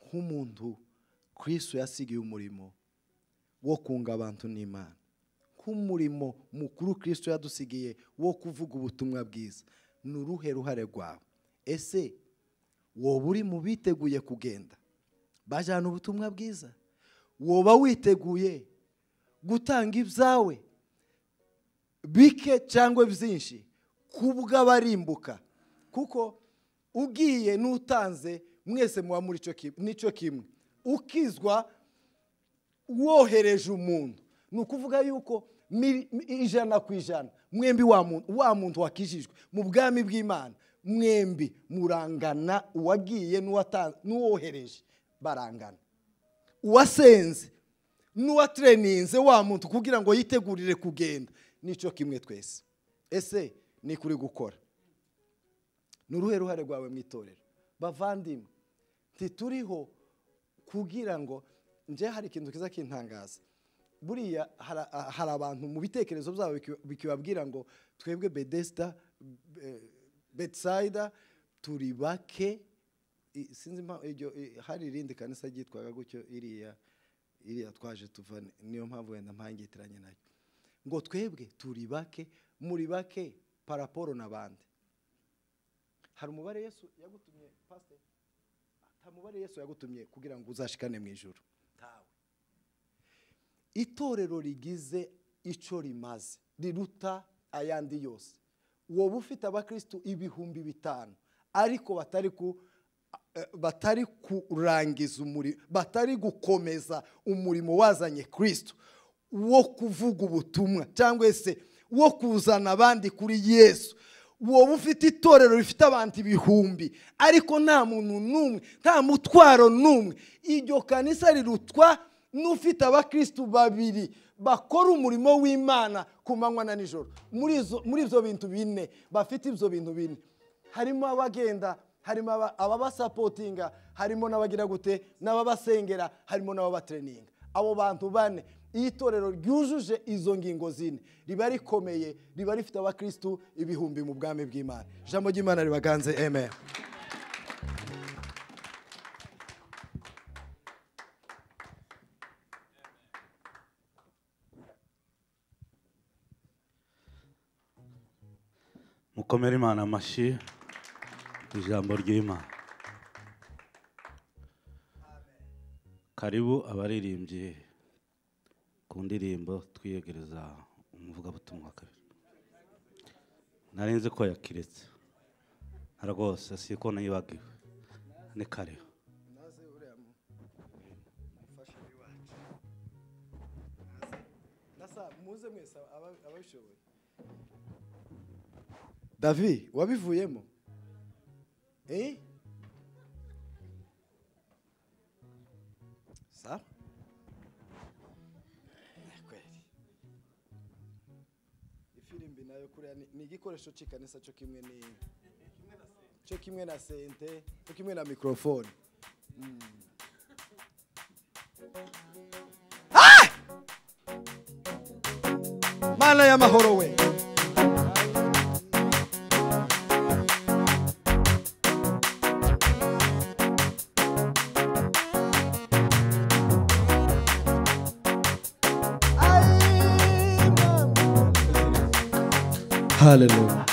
D: nk'umuntu Kristo yasigiye umurimo wo kunga abantu n'Imana, nk'umurimo mukuru Kristo yadusigiye wo kuvuga ubutumwa bwiza? Nuruhe ruhare rwawe? Ese wowe uri mu biteguye kugenda bajana ubutumwa bwiza? Woba witeguye gutanga ibyawe bike cyangwa byinshi kubw'abarimbuka? Kuko ugiye n'utanze mwese muba muri nico kimwe. Ukizwa wohereje umuntu, ni ukuvuga yuko 100% mwembi wa muntu wakijijwe mu bwami bw'Imana, mwembi murangana. Uwagiye n'uwohereje barangana. Uwasenze n'uwatraininze wa muntu kugira ngo yitegurire kugenda, nico kimwe twese. Ese ni kuri gukora? Nuruhe ruhare rwawe mu itorero? Bavandimwe, tituriho kugira ngo nje hari ikintu kiza kintangaza. Buriya hari abantu mu bitekerezo byabo bikibabwira ngo twebwe Bethesda, Bethsaida turi bake. Sinzi iryo hari irindi kanisa ryitwaga gutyo, iriya twaje tuva, niyo mpamvu wenda mpangitiranye nayo, ngo twebwe turi bake, muri bake paraporo n'abandi. Hari umubare Yesu yagutumye pastor? Nta mubare Yesu yagutumye kugira ngo uzashikane mu ijuru. Tawe. Itorero rigize ico rimaze riruta ayandi yose. Wowe ufite abakristo 5,000 ariko batari kurangiza umurimo, batari gukomeza umurimo wazanye Kristo wo kuvuga ubutumwa cyangwa se wo kuzana abandi kuri Yesu. Wowe ufite itorero rifite abantu 1,000 ariko nta muntu numwe, nta mutwaro numwe. Iryo kanisa rirutwa n'ufite abakristo 2 bakora umurimo w'Imana ku manywa na nijoro. Muri ibyo bintu 4 bafite ibyo bintu 4, harimo abagenda, harimo ababasapotinga, harimo n'abagira gute, n'ababasengera, harimo n'ababatraininga. Abo bantu 4, itorero ryujuje izo ngingo 4 riba rikomeye, riba rifite abakristo 1,000 mu bwami bw'Imana. Jambo ry'Imana ribaganze. Amen.
B: Mukomere Imana amashyi ijambo ry'Imana. Karibu abaririmbyi ku ndirimbo twiyegereza umuvugabutumwa kabiri. Narinze ko yakiretse rwose, siko nayibagiwe. Ni kare
D: naze uriya mufasha wacu. Nasa muze mwese ababishoboye. David wabivuyemo sawa kweli. Ifirimbi nayo kuriya ni igikoresho cy'ikanisa cyo kimwe na sente cyo kimwe na microphone. Mana y'amahoro we. Hallelujah.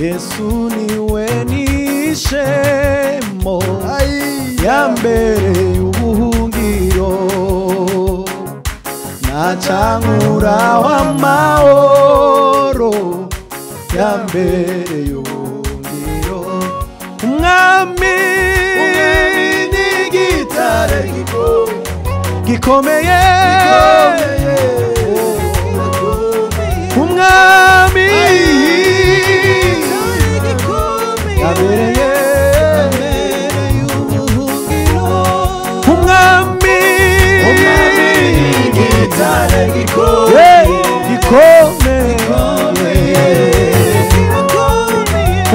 D: Yesu niwe nishemo yambere ubuhungiro nacankura w'amahoro yambere ubuhungiro umwami n'igitare gikomeye umwami yabereye ubuhungiro umwami n'igitare gikomeye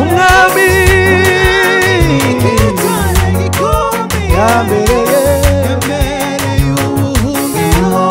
D: umwami yabereye ubuhungiro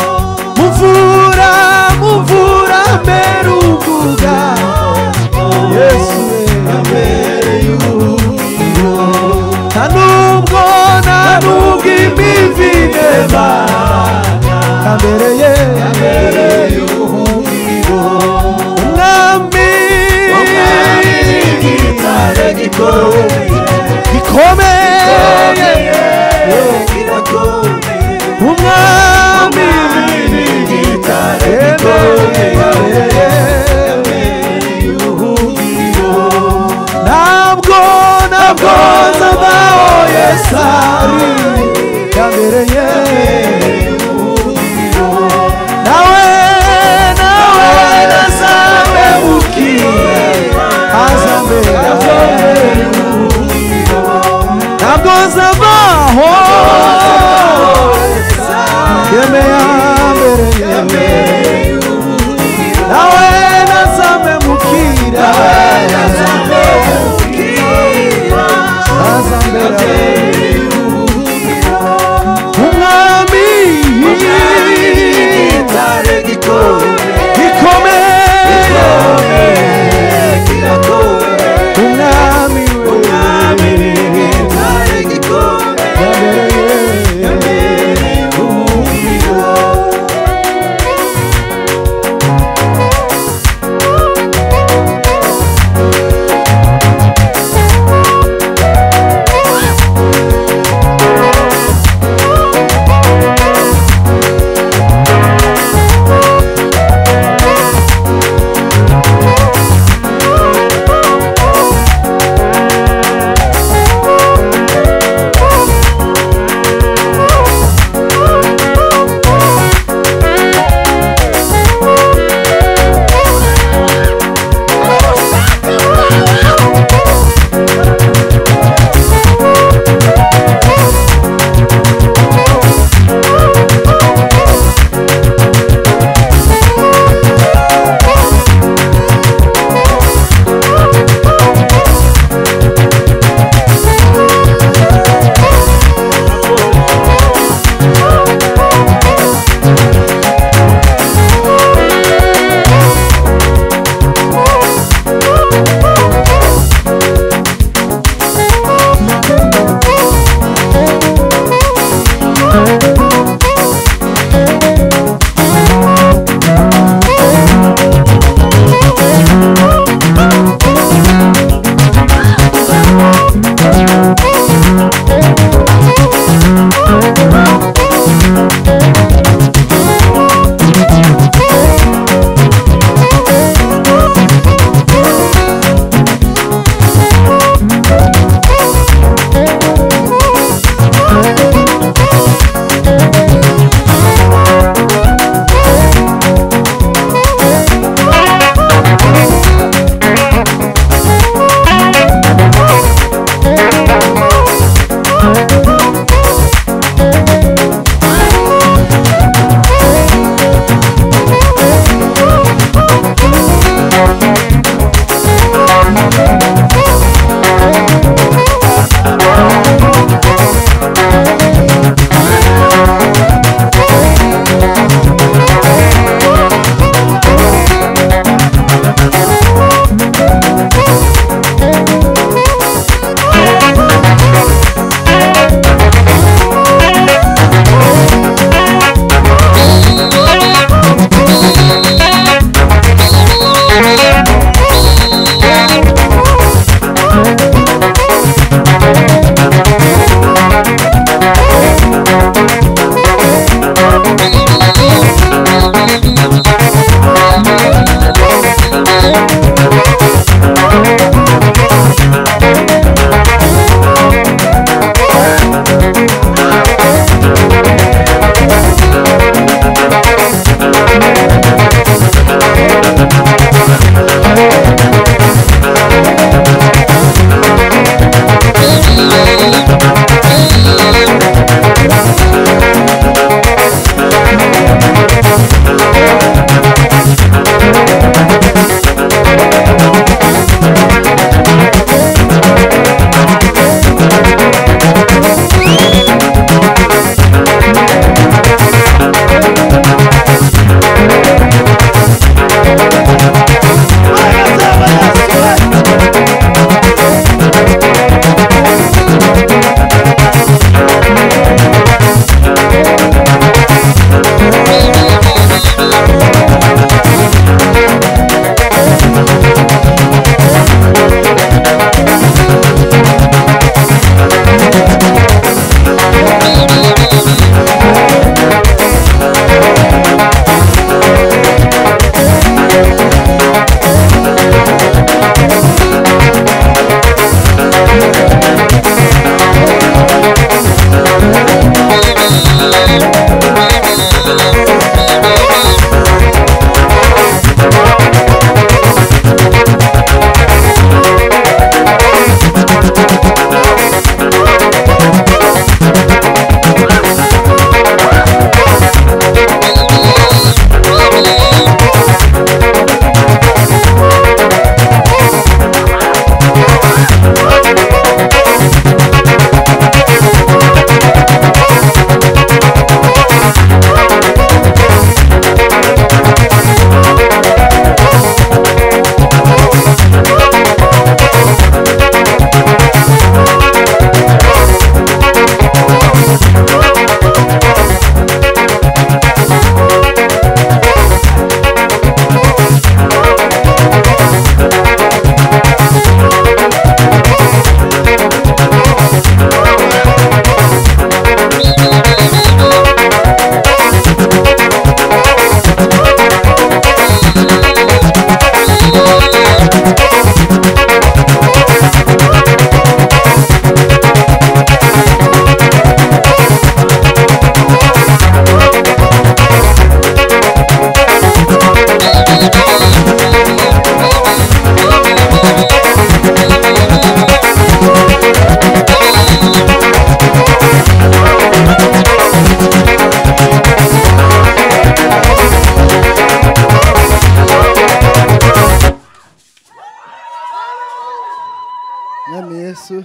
D: Yesu,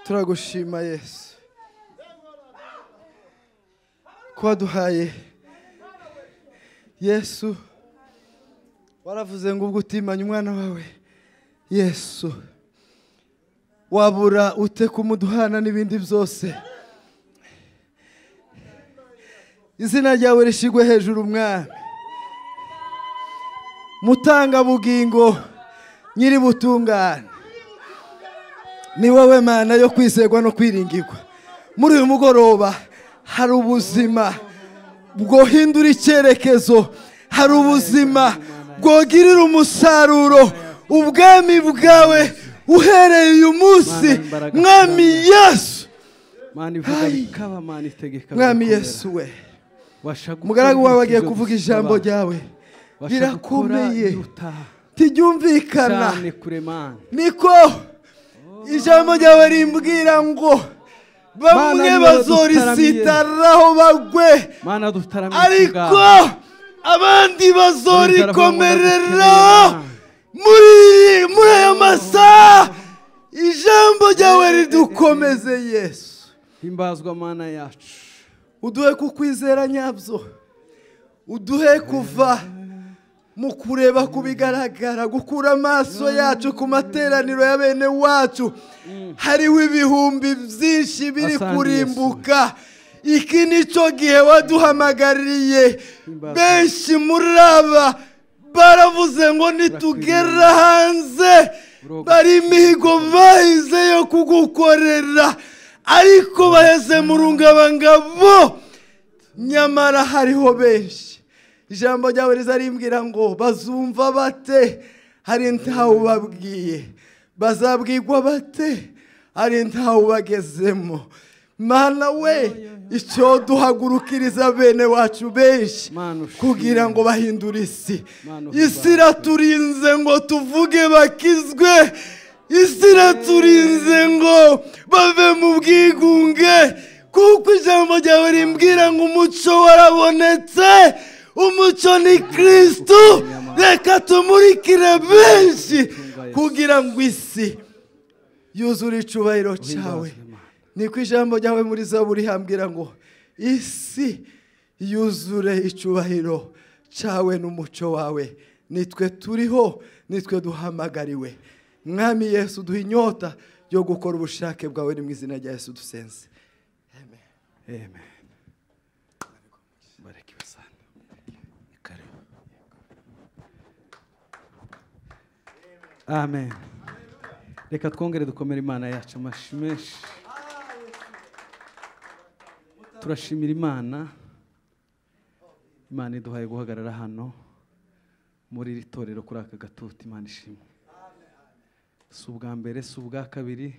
D: turagushima Yesu ko waduhaye. Yesu, waravuze ngo ubwo utimanye umwana wawe Yesu, wabura ute kumuduhana n'ibindi byose. Izina ryawe rishigwe hejuru mwami, mutanga bugingo, nyiri butungane. Ni wowe Mana yo kwizerwa no kwiringirwa. Muri uyu mugoroba hari ubuzima bwohindura icyerekezo, hari ubuzima bwogirira umusaruro ubwami bwawe uhereye uyu munsi. Mwami Yesu, Mwami Yesu we, umugaragu wawe agiye kuvuga ijambo ryawe, birakomeye tiryumvikana. Niko ijambo ryawe rimbwira ngo bamwe bazorisitaraho bagwe, ariko abandi bazorikomerera. Muri aya masaha ijambo ryawe ridukomeze Yesu.
F: Himbazwa Mana yacu,
D: uduhe kukwizera nyabyo, uduhe kuva mu kureba kubigaragara, gukura amaso yacu ku materaniro ya bene wacu. Hariho ibihumbi byinshi biri kurimbuka. Iki nicyo gihe waduhamagariye. Benshi muri aba baravuze ngo nitugera hanze, bari imihigo bahize yo kugukorera, ariko baheze mu rungabangabo. Nyamara hariho benshi ijambo ryawe rizarimbwira ngo bazumva bate, hari ntawe ubabwiye. Bazabwirwa bate, hari ntawe ubagezemo. Mana we, icyo duhagurukiriza bene wacu benshi kugira ngo bahindure isi. Isi iraturinze ngo tuvuge bakizwe. Isi iraturinze ngo bave mu bwigunge, kuko ijambo ryawe rimbwira ngo umucyo warabonetse. Umucyo ni Kristo. Reka tumurikire benshi kugira ngo isi yuzure icubahiro cyawe. Niko ijambo ryawe muri Zaburi hambwira ngo isi yuzure icubahiro cyawe n'umucyo wawe. Nitwe turiho, nitwe duhamagariwe. Mwami Yesu, duha inyota yo gukora ubushake bwawe. Ni mu izina rya Yesu dusenze, amen.
F: Amen. Amen. Reka twongere dukomere Imana yacu amashyi menshi. Turashimira Imana. Imana iduhaye guhagarara hano muri iri torero kuri aka gatuti. Imana ishimwe. Si ubwa mbere, si ubwa kabiri,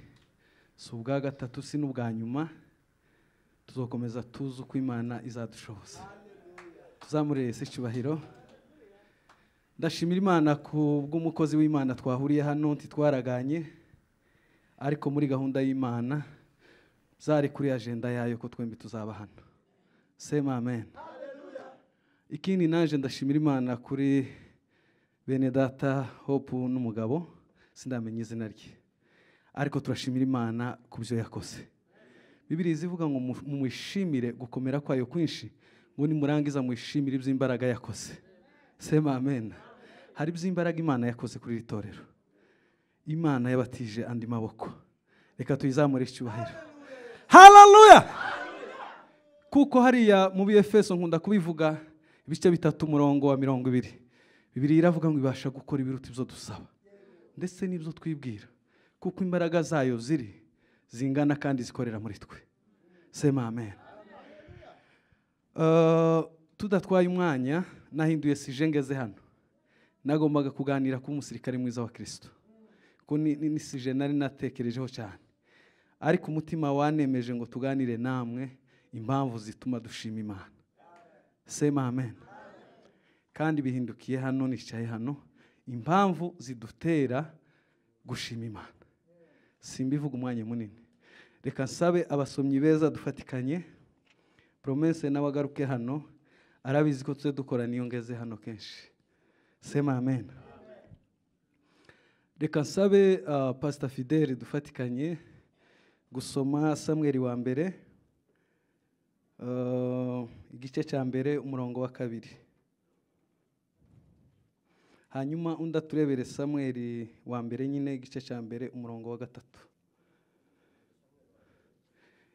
F: si ubwa gatatu, si n'ubwa nyuma. Tuzokomeza tuzi uko Imana izadushoboza. Tuzamurire Yesu icyubahiro. Ndashimira Imana ku bw'umukozi w'Imana twahuriye hano, ntitwaraganye, ariko muri gahunda y'Imana zari kuri agenda yayo ko twembi tuzaba hano. Sema amen. Ikindi naje ndashimira Imana kuri bene data Hope n'umugabo, sindamenya izina rye, ariko turashimira Imana ku byo yakoze. Bibiliya ivuga ngo mumwishimire gukomera kwayo kwinshi, ngo nimurangiza mwishimire iby'imbaraga yakoze. Sema amen. Hari iby'imbaraga Imana yakoze kuri iri torero. Imana yabatije andi maboko. Reka tuyizamure icyubahiro. Haleluya. Kuko hariya mu Efeso nkunda kubivuga ibice 3 umurongo wa 20. Bibiliya iravuga ngo ibasha gukora ibiruta ibyo dusaba ndetse n'ibyo twibwira, kuko imbaraga zayo zingana kandi zikorera muri twe. Sema amen. Tudatwaye umwanya, nahinduye sijengeze hano. Nagombaga kuganira ku musirikare mwiza wa Kristo. Ko ni sije nari natekerejeho cyane. Ariko umutima wanemeje ngo tuganire namwe impamvu zituma dushima Imana. Sema amen. Kandi bihindukiye hano, nicaye hano, impamvu zidutera gushima Imana. Simbivuga umwanya munini. Reka nsabe abasomyi beza dufatikanye. Promesse n'abagaruke hano, arabizi ko tuze dukora niyo ngeze hano kenshi. Sema amen. reka nsabe Pastor Fidele dufatikanye gusoma Samweli wa mbere igice cya mbere umurongo wa 2. Hanyuma undi aturebere Samweli wa mbere nyine igice cya mbere umurongo wa 3.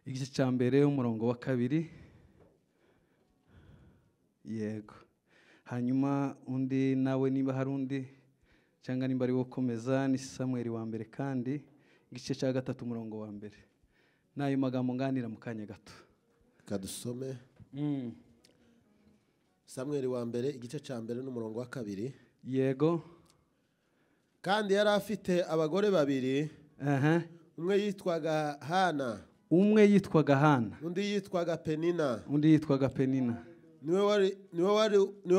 F: Igice cya mbere umurongo wa 2. Yego. Hanyuma undi nawe niba hari undi cyangwa nimba ari wo komeza ni Samweli wa mbere kandi igice cya 3 umurongo wa 1. Nayo magambo nganira mu kanya gato.
E: Kadusome. Samweli wa mbere igice cya mbere n'umurongo wa 2.
F: Yego.
E: Kandi yari afite abagore babiri. Umwe yitwaga Hana. Undi yitwaga Penina. Niwe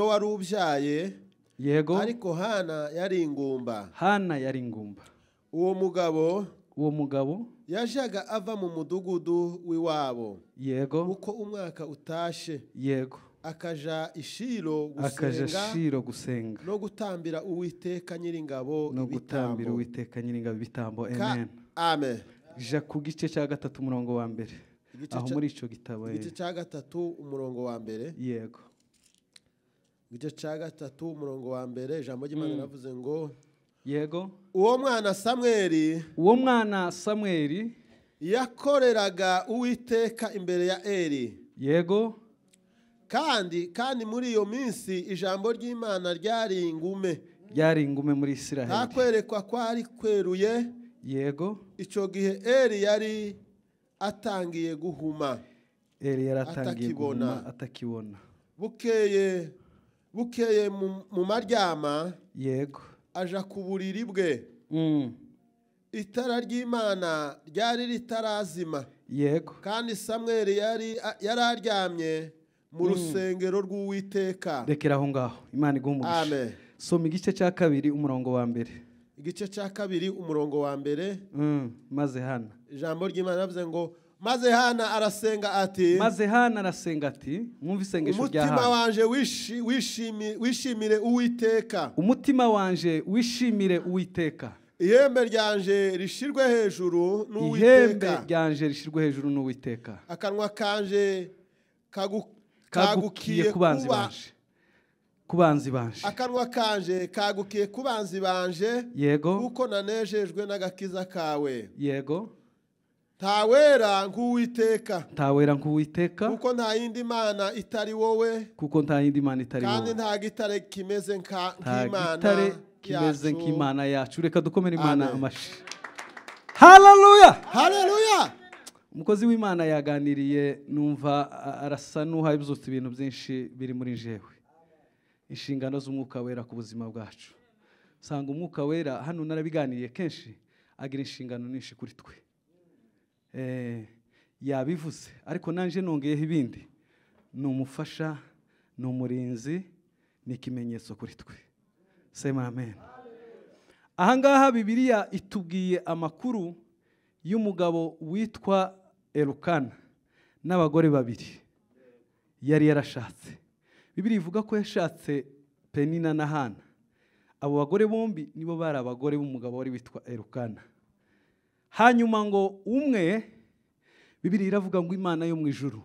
E: wari ubyaye.
F: Yego.
E: Ariko Hana yari ingumba.
F: Uwo mugabo
E: yajaga ava mu mudugudu w'iwabo.
F: Yego.
E: Uko umwaka utashe.
F: Yego.
E: Akaja Ishilo
F: gusenga
E: no gutambira Uwiteka Nyiringabo
F: ibitambo. Amen.
E: Amen.
F: Ja ku gice cya 3 umurongo wa 1. Aho muri ico gitabo.
E: Igice cya 3 umurongo wa 1.
F: Yego.
E: Igice cya 3 umurongo wa 1 ijambo ry'Imana navuze ngo
F: yego.
E: Uwo mwana Samweli yakoreraga Uwiteka imbere ya Eli.
F: Yego.
E: Kandi muri iyo minsi ijambo ry'Imana ryari ingume muri Isiraheli. Ntakwerekwa kwari kweruye.
F: Yego.
E: Icyo gihe Eli yari atangiye guhuma.
F: Atakibona.
E: Bukeye mu maryama.
F: Yego.
E: Aja ku buriri bwe. Itara ry'Imana ryari ritarazima.
F: Yego.
E: Kandi Samweli yari aryamye mu rusengero rw'Uwiteka.
F: Rekera aho ngaho. Imana igumugisha.
E: Amen.
F: Soma igice cya 2 umurongo wa 1.
E: Igice cya 2 umurongo wa 1.
F: Maze Hana.
E: Ijambo ry'Imana navuze ngo maze Hana arasenga ati.
F: Mwumva isengesho rya Hana.
E: Umutima wanje wishimire Uwiteka.
F: Umutima wanje wishimire Uwiteka.
E: Ihembe ryanje rishirwe hejuru n'Uwiteka. Akanwa kanje kagukiye
F: kubanzi banje.
E: Akanwa kanje kagukiye kubanzi banje.
F: Yego.
E: Kuko nanejejwe n'agakiza kawe.
F: Yego.
E: Ntawera nk'Uwiteka.
F: Kuko
E: nta yindi mana itari wowe.
F: Kandi
E: nta gitare kimeze
F: nk'Imana yacu. Reka dukomere Imana amashi. Haleluya. Umukozi w'Imana yaganiriye numva arasa n'uhaye byose ibintu byinshi biri muri jewe. Inshingano z'umwuka wera ku buzima bwacu. Sanga umwuka wera hano narabiganiriye kenshi agira inshingano nyinshi kuri twe. Yabivuze ariko nanje nongeyeho ibindi. Ni umufasha, ni umurinzi, ni ikimenyetso kuri twe. Sema amen. Ahangaha Bibiliya itubwiye amakuru y'umugabo witwa Elukana n'abagore babiri yari yarashatse. Bibiliya ivuga ko yashatse Penina na Hana. Abo bagore bombi nibo bari abagore b'umugabo wari witwa Elukana. Hanyuma ngo umwe Bibiliya iravuga ngo Imana yo mu ijuru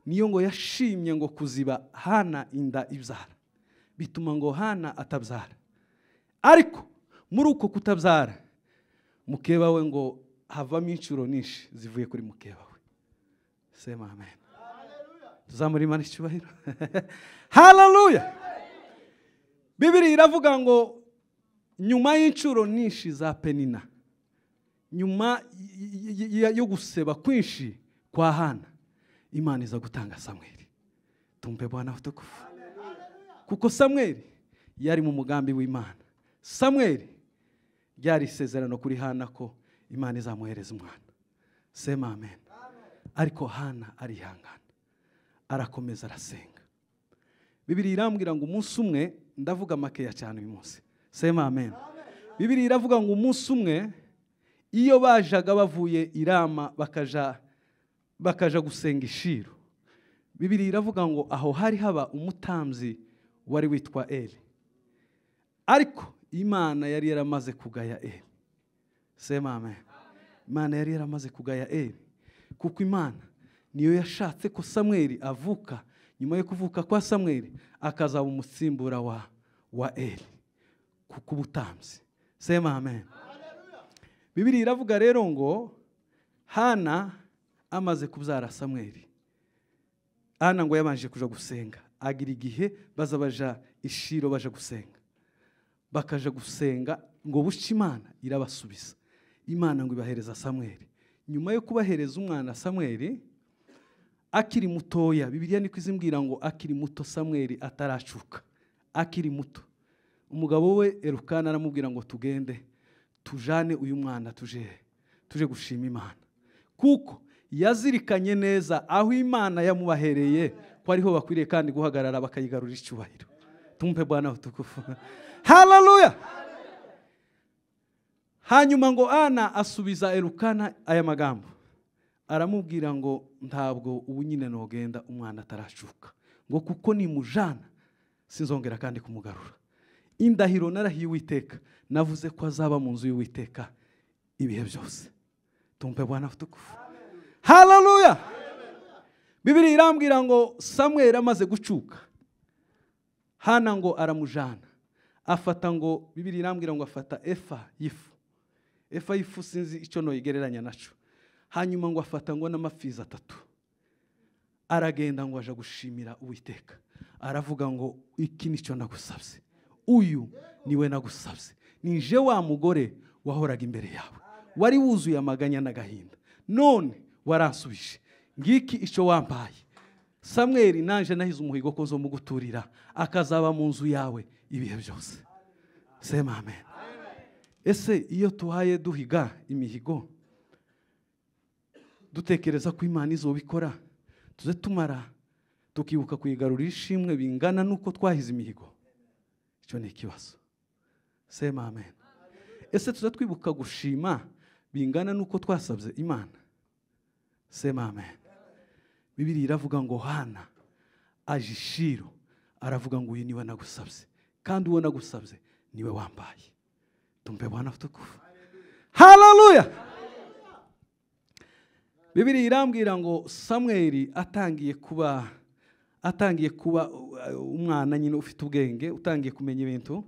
F: niyo ngo yashimye ngo kuziba Hana inda ibyara. Bituma ngo Hana atabyara. Ariko muri uko kutabyara mukeba we ngo havamo inshuro nyinshi zivuye kuri mukeba we. Sema amen. Tuzamura Imana icyubahiro. Haleluya. Bibiliya iravuga ngo nyuma y'inshuro nyinshi za Penina, nyuma yo guseba kwinshi kwa Hana, Imana iza gutanga Samweli. Tumpe Bwana utukufu. Kuko Samweli yari mu mugambi w'Imana. Samweli ryari isezerano kuri Hana ko Imana izamuhereza umwana. Sema amen. Ariko Hana arihangana, arakomeza arasenga. Bibiliya irambwira ngo umunsi umwe, ndavuga makeya cyane uyu munsi. Sema amen. Bibiliya iravuga ngo umunsi umwe iyo bajaga bavuye i Rama bakaja gusenga Ishilo, Bibiliya iravuga ngo aho hari haba umutambyi wari witwa Eli. Ariko Imana yari yaramaze kugaya Eli. Sema amen. Imana yari yaramaze kugaya Eli, kuko Imana niyo yashatse ko Samweli avuka. Nyuma yo kuvuka kwa Samweli akazaba umusimbura wa Eli kuko ubutambyi. Sema amen. Bibiliya iravuga rero ngo Hana amaze kubyara Samweli, Hana ngo yabanje kuja gusenga, agira igihe baja ishiro baje gusenga, bakaja gusenga ngo buce Imana irabasubiza. Imana ngo ibahereza Samweli. Nyuma yo kubahereza umwana Samweli akiri mutoya, Bibiliya niko izimbwira ngo akiri muto Samweli ataracuka, akiri muto, umugabo we Elukana aramubwira ngo tugende tujane uyu mwana tuje gushima Imana, kuko yazirikanye neza aho Imana yamubahereye ko ariho bakwiriye kandi guhagarara bakayigarura icyubahiro. Tumpe Bwana utukufu. Haleluya. Hanyuma ngo Ana asubiza Elukana aya magambo, aramubwira ngo ntabwo ubu nyine nogenda umwana ataracuka, ngo kuko nimujana sinzongera kandi kumugarura. Indahiro narahiye Uwiteka, navuze ko azaba mu nzu y'Uwiteka ibihe byose. Tumpe Bwana utukufu. Haleluya. Bibiliya irambwira ngo Samweli amaze gucuka, Hana ngo aramujana, afata ngo, Bibiliya irambwira ngo afata efa y'ifu sinzi icyo no igereranya naco. Hanyuma ngo afata ngo n'amafizi 3, aragenda ngo aje gushimira Uwiteka, aravuga ngo iki nicyo nagusabye, uyu niwe nagusabye, nije wa mugore wahoraga imbere yawe, wari wuzuye amaganya n'agahinda, none waransubije, ngiki icyo wampaye. Samweli nanje nahize umuhigo ko zo muguturira akazaba mu nzu yawe ibihe byose. Sema amen. Ese iyo tuhaye duhiga imihigo, dutekereza ko Imana izobikora, tuze tumara tukibuka kuyigarurira ishimwe bingana nuko twahize imihigo? Icyo ni ikibazo. Sema amen. Ese tuze twibuka gushima bingana nuko twasabye Imana? Sema amen. Bibiliya iravuga ngo Hana aje ishiro, aravuga ngo uyu niwe nagusabye, kandi uwo nagusabye niwe wambaye. Tumpe Bwana utukufu. Haleluya. Bibiliya irambwira ngo Samweli atangiye kuba umwana nyine ufite ubwenge, utangiye kumenya ibintu.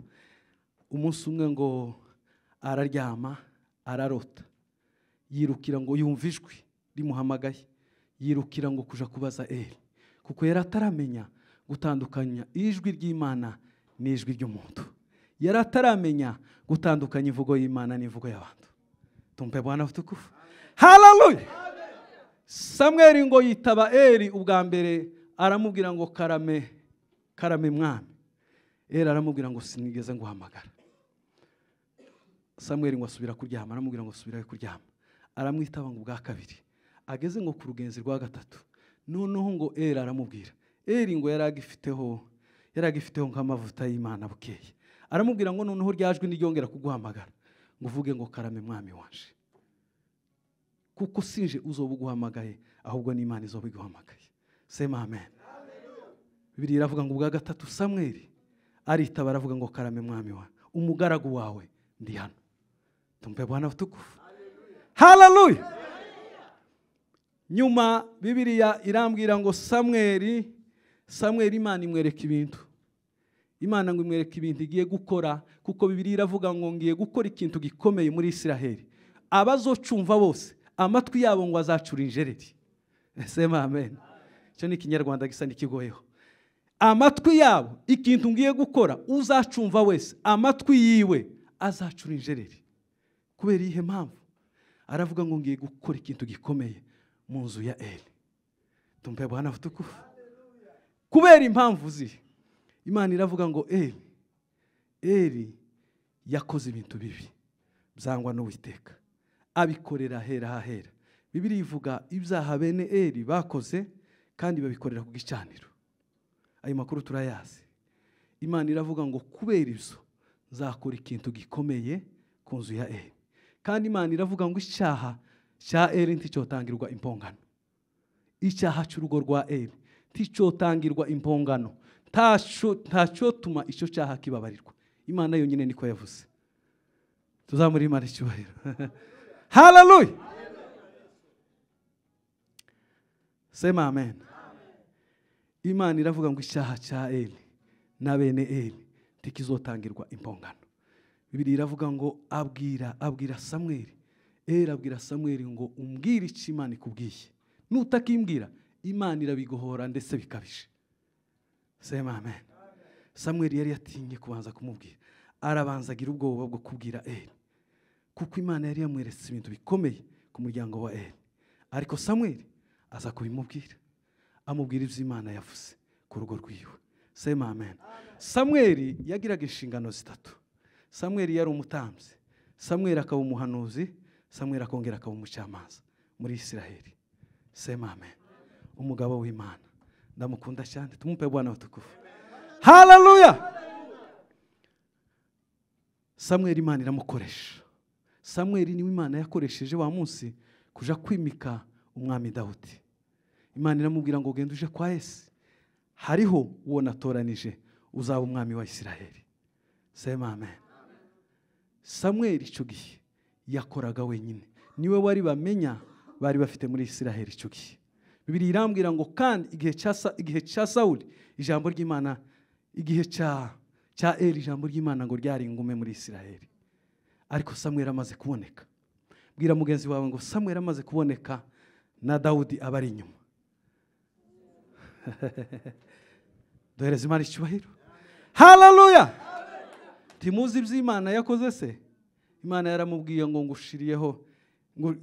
F: Umunsi umwe ngo araryama, ararota, yirukira ngo yumva ijwi rimuhamagaye, yirukira ngo kuja kubaza Eli, kuko yari ataramenya gutandukanya ijwi ry'Imana n'ijwi ry'umuntu, yari ataramenya gutandukanya imvugo y'Imana n'imvugo y'abantu. Tumpe Bwana utukufu. Haleluya. Samweli ngo yitaba Eli ubwa mbere, aramubwira ngo karame mwami. Eli aramubwira ngo sinigeze nguhamagara. Samweli ngo asubira kuryama, aramubwira ngo subirayo kuryama. Aramwitaba ngo ubwa kabiri, ageze ngo ku rugenzi rwa gatatu, noneho ngo Eli aramubwira, Eli ngo yaragifiteho nk'amavuta y'Imana bukeye, aramubwira ngo noneho ryajwi n'iryongera kuguhamagara ngo uvuge ngo karame mwami wanje, kuko sinje uzoba uguhamagaye, ahubwo n'Imana izoba iguhamagaye. Sema amen. Bibiliya iravuga ngo ubwa gatatu Samweli aritaba, aravuga ngo karame mwami wa, umugaragu wawe ndi hano. Tumpe Bwana utukufu. Haleluya. Nyuma Bibiliya irambwira ngo Samweli Imana imwereka ibintu. Imana ngo imwereka ibintu igiye gukora, kuko Bibiliya iravuga ngo ngiye gukora ikintu gikomeye muri Isiraheli. Abazocumva bose amatwi yabo ngo azacura injereri. Sema amen. Icyo ni Ikinyarwanda gisa n'ikigoyeho. Amatwi yabo, ikintu ngiye gukora, uzacumva wese amatwi yiwe azacura injereri. Kubera ihe mpamvu? Aravuga ngo ngiye gukora ikintu gikomeye mu nzu ya Eli. Tumpe Bwana utukufu. Kubera impamvu zihe? Imana iravuga ngo Eli yakoze ibintu bibi byangwa n'Uwiteka, abikorera hahera. Bibiliya ivuga ibyaha bene Eli bakoze kandi babikorera ku gicaniro. Ayo makuru turayazi. Imana iravuga ngo kubera ibyo nzakora ikintu gikomeye ku nzu ya Eli. Kandi Imana iravuga ngo icyaha cya Eli nticyotangirwa impongano. Icyaha cy'urugo rwa Eli nticyotangirwa impongano. Ntacyo tuma icyo cyaha kibabarirwa. Imana yonyine niko yavuze. Tuzamuri Imana icyubahiro. Hallelujah. Sema amen. Imana iravuga ngo icyaha cya Eli na bene Eli tikizotangirwa impongano. Bibiliya iravuga ngo abwira Samweli. Eli abwira Samweli ngo umbwire icyo Imana ikubwiye. Nutakimbwira Imana irabigohora ndetse bikabije. Sema amen. Samweli yari yatinye kubanza kumubwira. Arabanza agira ubwoba bwo kubwira Eli. Kuko Imana yari yamweretse ibintu bikomeye ku muryango wa Eli. Ariko Samweli aza kubimubwira. Amubwira ibyo Imana yavuze ku rugo rwiwe. Sema amen. Samweli yagiraga inshingano zitatu. Samweli yari umutambyi. Samweli akaba umuhanuzi. Samweli akongera akaba umucamanza muri Isiraheli. Sema amen. Umugabo w'Imana. Ndamukunda cyane. Tumupe Bwana utukufu. Hallelujah. Samweli Imana iramukoresha. Samweli ni Imana yakoresheje wa munsi kuja kwimika umwami Dawudi. Imana iramubwira ngo genda uje kwa Yese. Hariho uwo natoranije uzaba umwami wa Isiraheli. Sema amen. Samweli icyo gihe yakoraga wenyine. Niwe wari bamenya bari bafite muri Isiraheli icyo gihe. Bibiliya irambwira ngo kandi igihe cya Sawuli ijambo ry'Imana, igihe cya Eli ijambo ry'Imana ngo ryari ingume muri Isiraheli. Ariko Samweli amaze kuboneka. Bwira mugenzi wawe ngo Samweli amaze kuboneka na Dawudi abari inyuma. Duhereze Imana icyubahiro. Hallelujah. Timuzi iby'Imana yakoze se? Imana yaramubwiye ngo ngushiriyeho ngo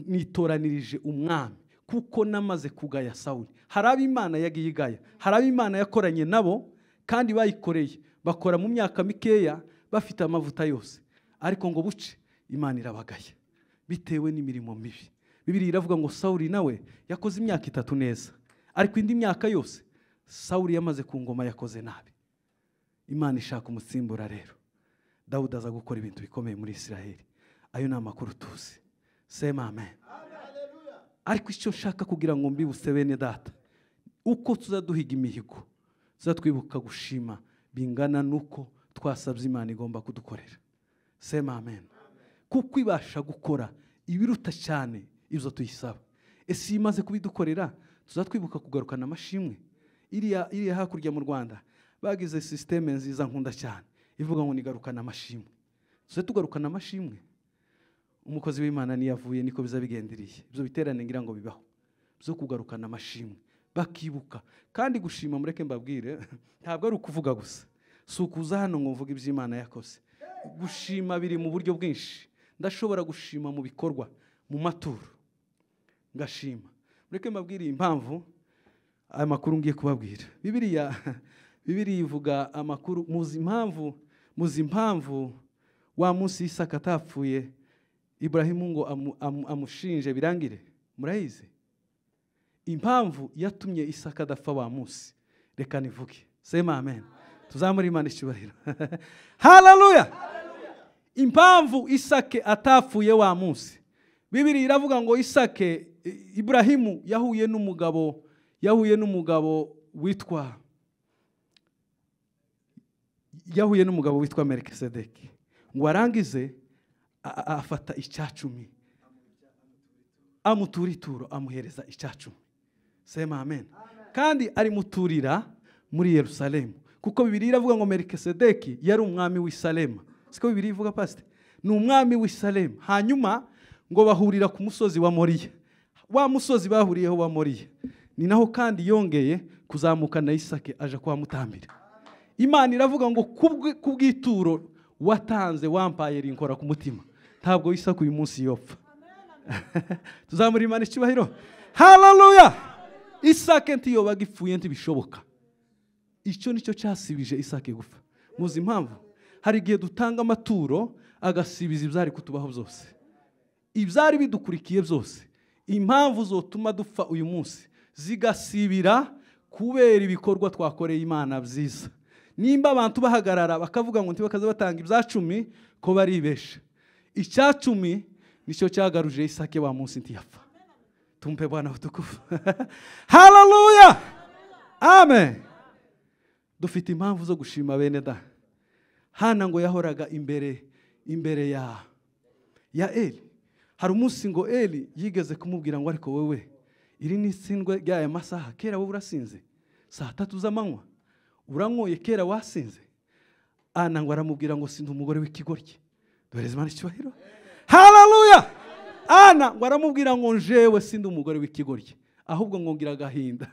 F: nitoranirije umwami kuko namaze kugaya Sawuli. Hari Imana yagiye igaya. Hari Imana yakoranye nabo kandi bayikoreye. Bakora mu myaka mikeya bafite amavuta yose. Ariko ngo buce Imana irabagaya bitewe n'imirimo mibi. Bibiliya iravuga ngo Sawuli nawe yakoze imyaka 3 neza. Ariko indi myaka yose Sawuli yamaze ku ngoma yakoze nabi. Imana ishaka umutsimbura rero. Dawudi aza gukora ibintu bikomeye muri Isiraheli. Ayo ni amakuru tuzi. Sema amen. Ariko icyo nshaka kugira ngo mbibuse bene data, uko tuzaduhiga imihigo tuzatwibuka gushima bingana nuko twasabye Imana igomba kudukorera. Sema amen. Kuko ibasha gukora ibiruta cyane ibyo tuyisaba. Ese imaze kubidukorera tuzatwibuka kugarukana amashimwe. Iriya hakurya mu Rwanda bagize systeme nziza nkunda cyane ivuga ngo nigarukana amashimwe. Tuze tugarukana amashimwe. Umukozi w'Imana niyavuye niko bizabigendiriye. Ibyo biterane ngira ngo bibaho. Byo kugarukana amashimwe bakibuka kandi gushima mureke mbabwire ntabwo ari ukuvuga gusa. Sukuza hano ngo mvuga iby'Imana yakoze. Gushima biri mu buryo bwinshi. Ndashobora gushima mu bikorwa, mu maturo. Ngashima. Mureke mbabwire impamvu aya makuru ngiye kubabwira. Bibiliya ivuga amakuru muzi impamvu wa munsi Isaka atapfuye Ibrahimu ngo amushinje birangire. Murayizi? Impamvu yatumye Isaka adapfa wa munsi. Reka nivuge. Sema amen. Tuzamuri Imana icyubahiro. Hallelujah. Impamvu Isake atapfuye wa munsi. Bibiliya iravuga ngo Isake Ibrahimu yahuye n'umugabo witwa Melkisedeki. Ngo arangize afata icyacumi amutura ituro amuhereza icyacumi. Sema amen. Kandi ari muturira muri Yerusalemu kuko Bibiliya iravuga ngo Melkisedeki yari umwami w'i Salema. Siko Bibiliya ivuga pastor? Ni umwami w'i Salema. Hanyuma ngo bahurira ku musozi wa Moriya. Wa musozi bahuriyeho wa Moriya ni naho kandi yongeye kuzamuka na Isake aje kwa mutambira. Imana iravuga ngo kubw'ituro watanze wampaye rinkora ku mutima. Ntabwo Isaka uyu munsi yopfa. Tuzamuri Imana icyubahiro. Hallelujah. Isake ntiyo bagipfuye ntibishoboka. Icyo nicyo cyasibije Isake gupfa. Muzi impamvu? Hari igihe dutanga amaturo agasibiza ibyari kutubaho byose. Ibyari bidukurikiye byose. Impamvu zotuma dupfa uyu munsi zigasibira kubera ibikorwa twakoreye Imana byiza. Nimba abantu bahagarara bakavuga ngo ntibakaza batanga ibyacumi ko baribesha. Icyacumi nicyo cyagaruje Isake wa munsi ntiyapfa. Tumpe Bwana utukufu. Hallelujah. Amen. Dufite impamvu zo gushima bene da. Hana ngo yahoraga imbere ya Eli. Hari umunsi ngo Eli yigeze kumubwira ngo ariko wewe iri ni itsindwe ry'aya masaha, kera wowe urasinze saa 3 z'amanywa, uranyoye kera wasinze. Ana ngo aramubwira ngo sindi umugore w'ikigoryi. Duhereze Imana icyubahiro. Haleluya. Ana ngo aramubwira ngo njewe sindi umugore w'ikigoryi, ahubwo ngo ngira agahinda.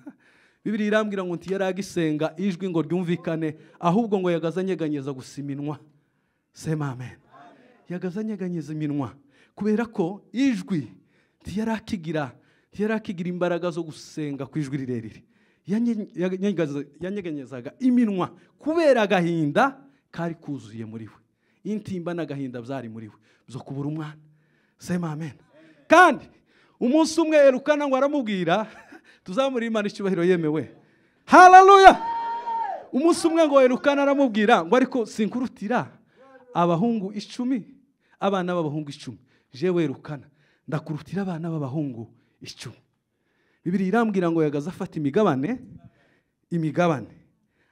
F: Bibiliya irambwira ngo ntiyaragisenga ijwi ngo ryumvikane, ahubwo ngo yagazanyeganyeza gusa iminwa. Sema amen. Yagazanyeganyeza iminwa kubera ko ijwi ntiyarakigira imbaraga zo gusenga ku ijwi rirerire. Yanyeganyezaga iminwa kubera agahinda kari kuzuye muri we. Intimba n'agahinda byari muri we zo kubura umwana. Sema amen. Kandi umunsi umwe Elukana ngo aramubwira, tuzamura Imana icyubahiro yemewe. Haleluya. Umunsi umwe ngo Elukana aramubwira ngo ariko sinkurutira abahungu 10, abana b'abahungu 10. Jewe Elukana ndakurutira abana b'abahungu 10. Bibiliya irambwira ngo yagaza afata imigabane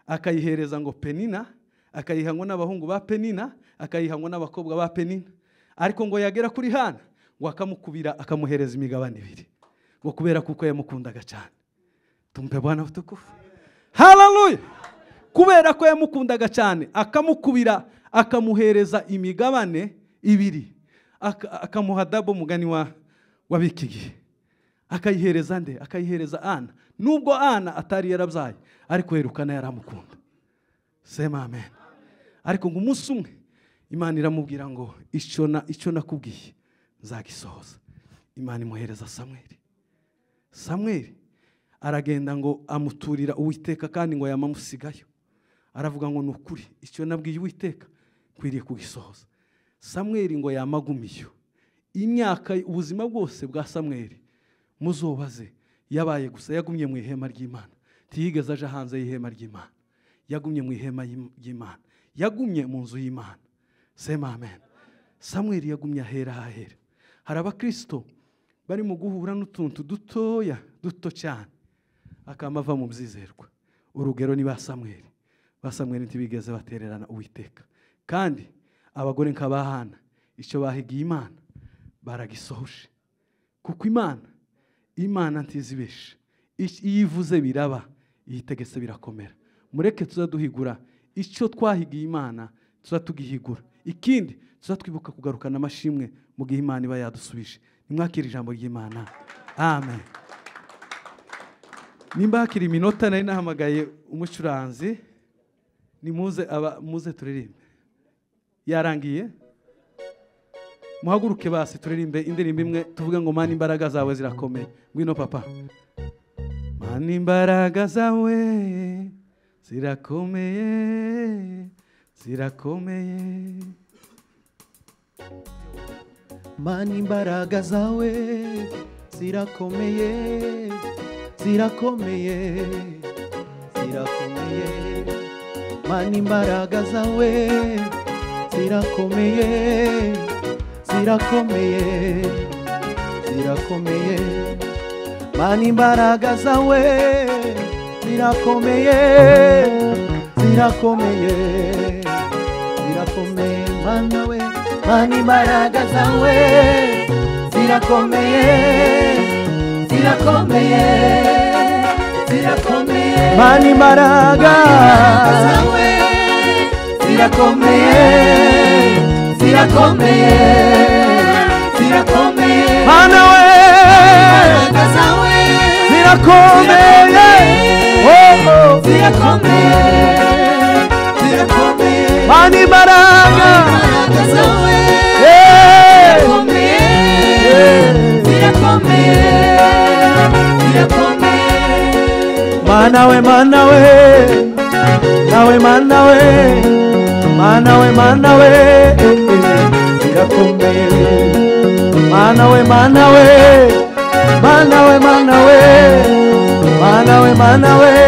F: akayihereza ngo Penina, akayihango n'abahungu ba Penina, akayihango n'abakobwa ba Penina. Ariko ngo yagera kuri Hana ngo akamukubira akamuhereza imigabane 2. Ngo kubera kuko yamukundaga cyane. Tumpe Bwana utukufu. Haleluya. Kubera ko yamukundaga cyane akamukubira akamuhereza imigabane 2. Akamuha dabo mugani wa bikigihe. Akayihereza nde? Akayihereza Ana. Nubwo Ana atari yarabyaye, ariko Elukana yaramukunda. Sema amen. Ariko ngo umunsi umwe Imana iramubwira ngo icyo nakubwiye nzagisohoza. Imana imuhereza Samweli aragenda ngo amuturira Uwiteka, kandi ngo yamamusigayo. Aravuga ngo nukuri icyo nabwiye Uwiteka kwiriye kugisohoza. Samweli ngo yamagumiyo imyaka, ubuzima bwose bwa Samweli muzobaze yabaye gusa yagumye mu ihema ry'Imana. Ntiyigeze aje hanze y'ihema ry'Imana. Yagumye mu ihema ry'Imana. Yagumye mu nzu y'Imana. Sema amen. Samweli yagumye ahera. Hari abakristo bari mu guhura n'utuntu duto cyane akamava mu byizerwa. Urugero ni ba Samweli. Ba Samweli ntibigeze batererana Uwiteka. Kandi abagore nk'abahana icyo bahigiye Imana baragisohoje. Kuko Imana ntizibeshe. Iyo ivuze biraba, iyitegetse birakomera. Mureke tuzaduhigura icyo twahigiye Imana, tuzatugihigura. Ikindi tuzatwibuka kugarukana amashimwe mu gihe Imana iba yadusubije. Nimwakira ijambo ry'Imana. Amen. Nimba hakiri iminota nari nahamagaye umucuranzi, muze turirimbe. Yarangiye? Muhaguruke basi turirimbe indirimbo imwe tuvuge ngo Mana imbaraga zawe zirakomeye. Ngwino papa. Mana imbaraga zawe zirakomeye.
G: Mana imbaraga zawe zirakomeye. Mana imbaraga zawe zirakomeye. Mana imbaraga zawe zirakomeye. Mana we, Mana imbaraga zawe zirakomeye. Mana imbaraga zawe zirakomeye. Mana we, imbaraga zawe zirakomeye. Mana imbaraga zawe Mana we,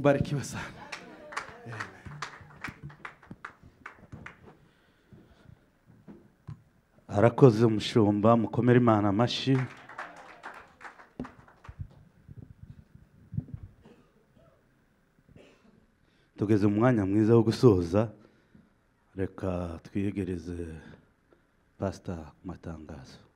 F: mbarikiwe sana.
B: arakoze umushumba, mukomere Imana amashyi. Tugeze mu mwanya mwiza wo gusoza, reka twiyegereze pastor ku matangazo.